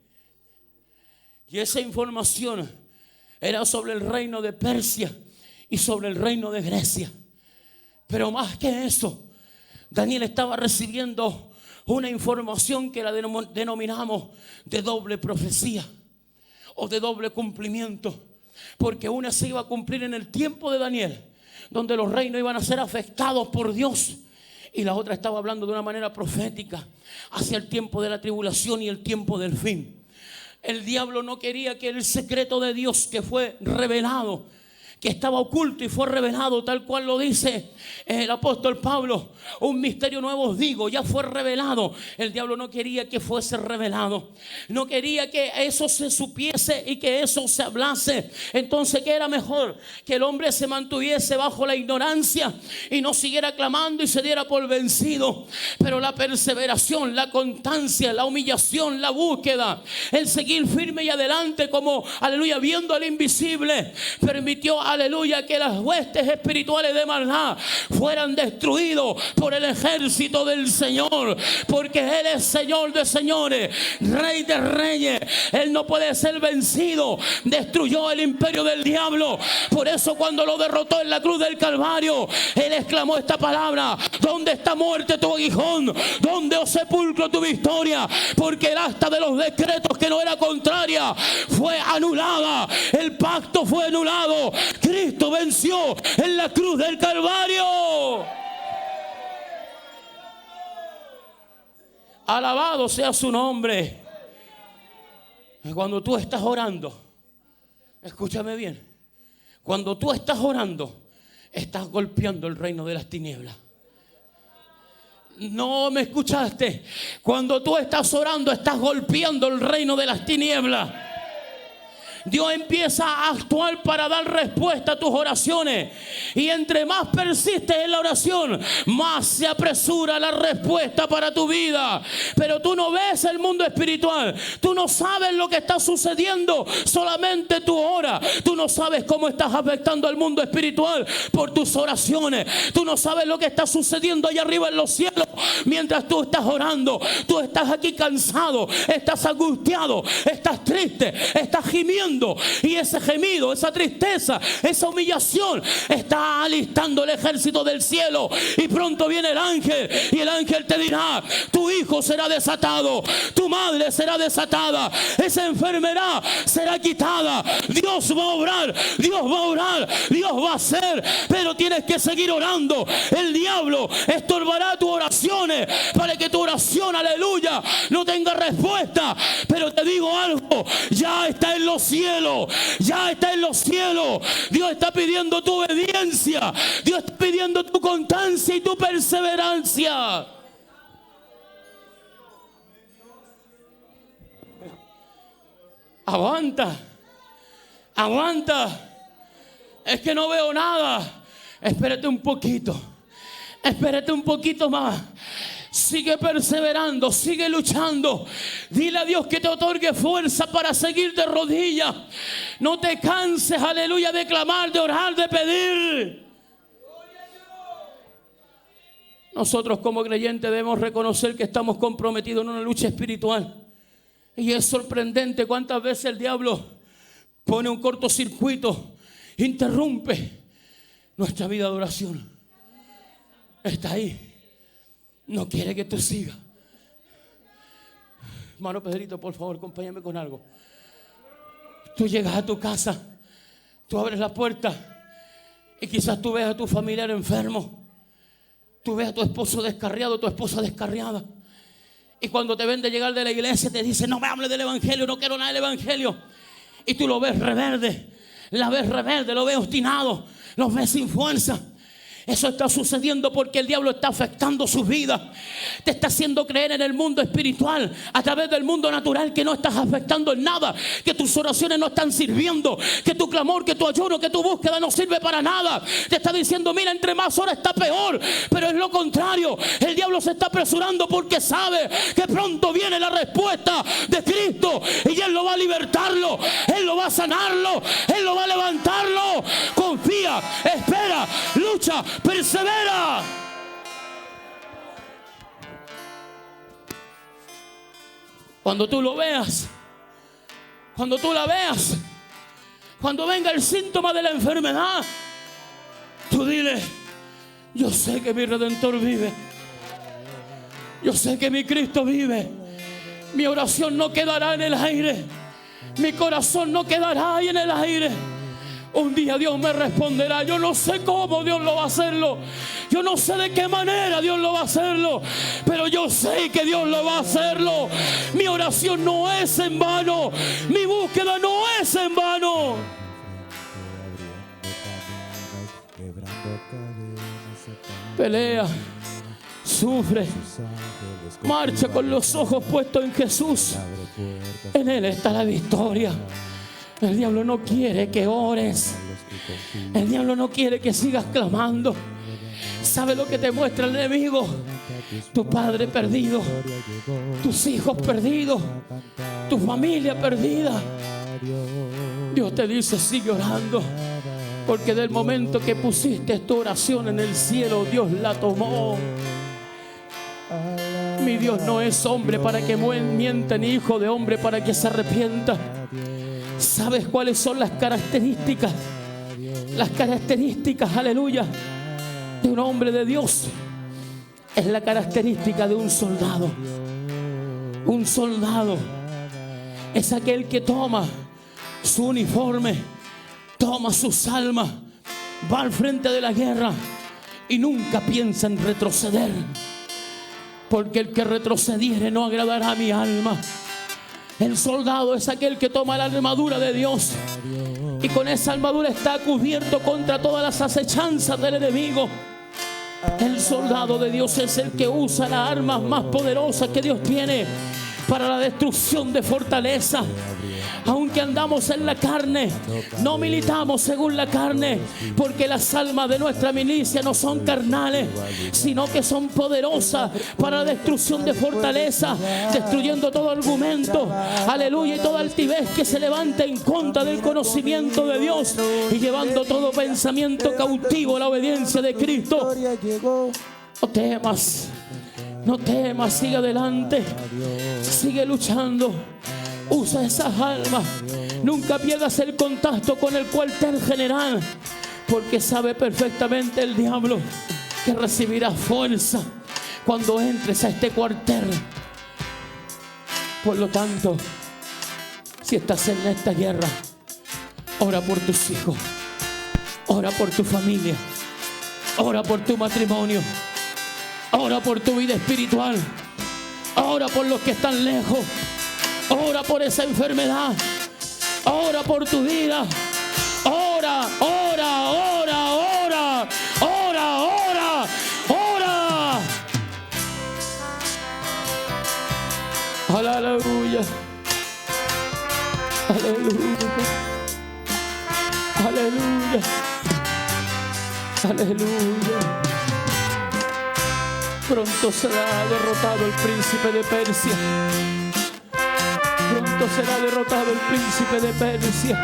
Y esa información era sobre el reino de Persia y sobre el reino de Grecia. Pero más que eso, Daniel estaba recibiendo una información que la denominamos de doble profecía. o de doble cumplimiento, porque una se iba a cumplir en el tiempo de Daniel, donde los reinos iban a ser afectados por Dios, y la otra estaba hablando de una manera profética hacia el tiempo de la tribulación y el tiempo del fin. El diablo no quería que el secreto de Dios que fue revelado, que estaba oculto y fue revelado, tal cual lo dice el apóstol Pablo, un misterio nuevo os digo, ya fue revelado. El diablo no quería que fuese revelado, no quería que eso se supiese y que eso se hablase. Entonces, ¿qué era mejor? Que el hombre se mantuviese bajo la ignorancia y no siguiera clamando y se diera por vencido. Pero la perseveración, la constancia, la humillación, la búsqueda, el seguir firme y adelante como, aleluya, viendo al invisible, permitió, aleluya, que las huestes espirituales de maldad fueran destruidos por el ejército del Señor, porque Él es Señor de señores, Rey de reyes. Él no puede ser vencido. Destruyó el imperio del diablo. Por eso cuando lo derrotó en la cruz del Calvario, Él exclamó esta palabra: ¿dónde está, muerte, tu aguijón? ¿Dónde, oh sepulcro, tu victoria? Porque el asta de los decretos, que no era contraria, fue anulada. El pacto fue anulado. Cristo venció en la cruz del Calvario. Alabado sea su nombre. Cuando tú estás orando, escúchame bien, cuando tú estás orando, estás golpeando el reino de las tinieblas. No me escuchaste. Cuando tú estás orando, estás golpeando el reino de las tinieblas. Dios empieza a actuar para dar respuesta a tus oraciones. Y entre más persistes en la oración, más se apresura la respuesta para tu vida. Pero tú no ves el mundo espiritual. Tú no sabes lo que está sucediendo. Solamente tú oras. Tú no sabes cómo estás afectando al mundo espiritual por tus oraciones. Tú no sabes lo que está sucediendo allá arriba en los cielos mientras tú estás orando. Tú estás aquí cansado, estás angustiado, estás triste, estás gimiendo. Y ese gemido, esa tristeza, esa humillación, está alistando el ejército del cielo. Y pronto viene el ángel, y el ángel te dirá: tu hijo será desatado, tu madre será desatada, esa enfermedad será quitada. Dios va a obrar, Dios va a orar, Dios va a hacer. Pero tienes que seguir orando. El diablo estorbará tus oraciones para que tu oración, aleluya, no tenga respuesta. Pero te digo algo: ya está en los cielos. Ya está en los cielos. Dios está pidiendo tu obediencia. Dios está pidiendo tu constancia y tu perseverancia. Aguanta. Aguanta. Es que no veo nada. Espérate un poquito. Espérate un poquito más. Sigue perseverando, sigue luchando. Dile a Dios que te otorgue fuerza para seguir de rodillas. No te canses, aleluya, de clamar, de orar, de pedir. Nosotros como creyentes debemos reconocer que estamos comprometidos en una lucha espiritual. Y es sorprendente cuántas veces el diablo pone un cortocircuito, interrumpe nuestra vida de oración. Está ahí. No quiere que tú sigas. Hermano Pedrito, por favor, acompáñame con algo. Tú llegas a tu casa, tú abres la puerta y quizás tú ves a tu familiar enfermo. Tú ves a tu esposo descarriado, tu esposa descarriada. Y cuando te ven de llegar de la iglesia te dicen: no me hables del evangelio, no quiero nada del evangelio. Y tú lo ves rebelde, la ves rebelde, lo ves obstinado, lo ves sin fuerza. Eso está sucediendo porque el diablo está afectando su vida. Te está haciendo creer en el mundo espiritual a través del mundo natural que no estás afectando en nada, que tus oraciones no están sirviendo, que tu clamor, que tu ayuno, que tu búsqueda no sirve para nada. Te está diciendo: mira, entre más horas está peor. Pero es lo contrario. El diablo se está apresurando porque sabe que pronto viene la respuesta de Cristo y Él lo va a libertarlo, Él lo va a sanarlo, Él lo va a levantarlo. Confía, espera, lucha, persevera. Cuando tú lo veas, cuando tú la veas, cuando venga el síntoma de la enfermedad, tú dile: yo sé que mi Redentor vive, yo sé que mi Cristo vive. Mi oración no quedará en el aire. Mi corazón no quedará ahí en el aire. Un día Dios me responderá. Yo no sé cómo Dios lo va a hacerlo. Yo no sé de qué manera Dios lo va a hacerlo. Pero yo sé que Dios lo va a hacerlo. Mi oración no es en vano. Mi búsqueda no es en vano. Pelea, sufre, marcha con los ojos puestos en Jesús. En Él está la victoria. El diablo no quiere que ores. El diablo no quiere que sigas clamando. ¿Sabe lo que te muestra el enemigo? Tu padre perdido, tus hijos perdidos, tu familia perdida. Dios te dice: sigue orando, porque del momento que pusiste tu oración en el cielo, Dios la tomó. Mi Dios no es hombre para que mienta, ni hijo de hombre para que se arrepienta. ¿Sabes cuáles son las características? Las características, aleluya, de un hombre de Dios. Es la característica de un soldado. Un soldado es aquel que toma su uniforme, toma sus armas, va al frente de la guerra y nunca piensa en retroceder, porque el que retrocediere no agradará a mi alma. El soldado es aquel que toma la armadura de Dios y con esa armadura está cubierto contra todas las acechanzas del enemigo. El soldado de Dios es el que usa las armas más poderosas que Dios tiene para la destrucción de fortaleza. Aunque andamos en la carne, no militamos según la carne, porque las almas de nuestra milicia no son carnales, sino que son poderosas para la destrucción de fortaleza, destruyendo todo argumento, aleluya, y toda altivez que se levante en contra del conocimiento de Dios, y llevando todo pensamiento cautivo a la obediencia de Cristo. No temas, no temas, sigue adelante, sigue luchando. Usa esas almas. Nunca pierdas el contacto con el cuartel general, porque sabe perfectamente el diablo que recibirás fuerza cuando entres a este cuartel. Por lo tanto, si estás en esta guerra, ora por tus hijos, ora por tu familia, ora por tu matrimonio, ora por tu vida espiritual, ora por los que están lejos. Ora por esa enfermedad. Ora por tu vida. Ora, ora, ora, ora, ora, ora, ora. Aleluya. Aleluya. Aleluya. Aleluya. Pronto será derrotado el príncipe de Persia. Pronto será derrotado el príncipe de Persia.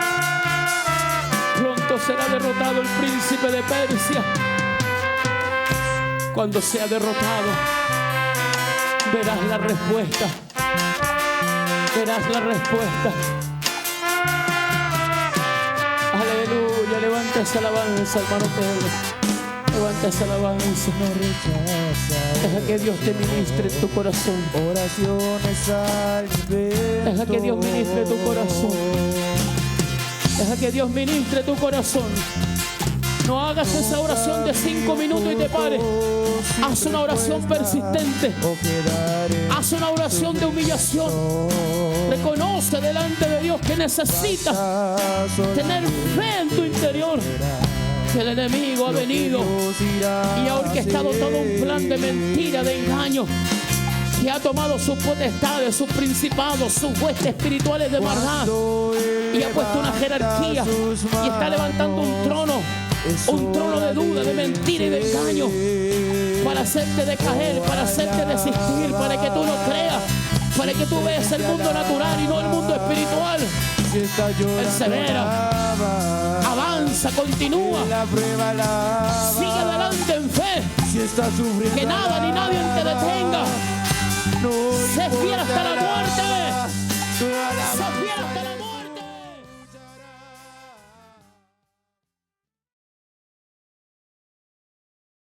Pronto será derrotado el príncipe de Persia. Cuando sea derrotado, verás la respuesta. Verás la respuesta. Aleluya. Levanta esa alabanza, hermano Pedro. Levanta esa alabanza. Deja que Dios te ministre en tu corazón. Oraciones al nivel. Deja que Dios ministre tu corazón. Deja que Dios ministre tu corazón. No hagas esa oración de 5 minutos y te pares. Haz una oración persistente. Haz una oración de humillación. Reconoce delante de Dios que necesitas tener fe en tu interior. Que el enemigo ha venido y ha orquestado todo un plan de mentira, de engaño, que ha tomado sus potestades, sus principados, sus huestes espirituales de maldad, y ha puesto una jerarquía y está levantando un trono de duda, de mentira y de engaño, para hacerte decaer, para hacerte desistir, para que tú no creas, para que tú veas el mundo natural y no el mundo espiritual. Persevera, avanza, continúa, sigue adelante en fe, que nada ni nadie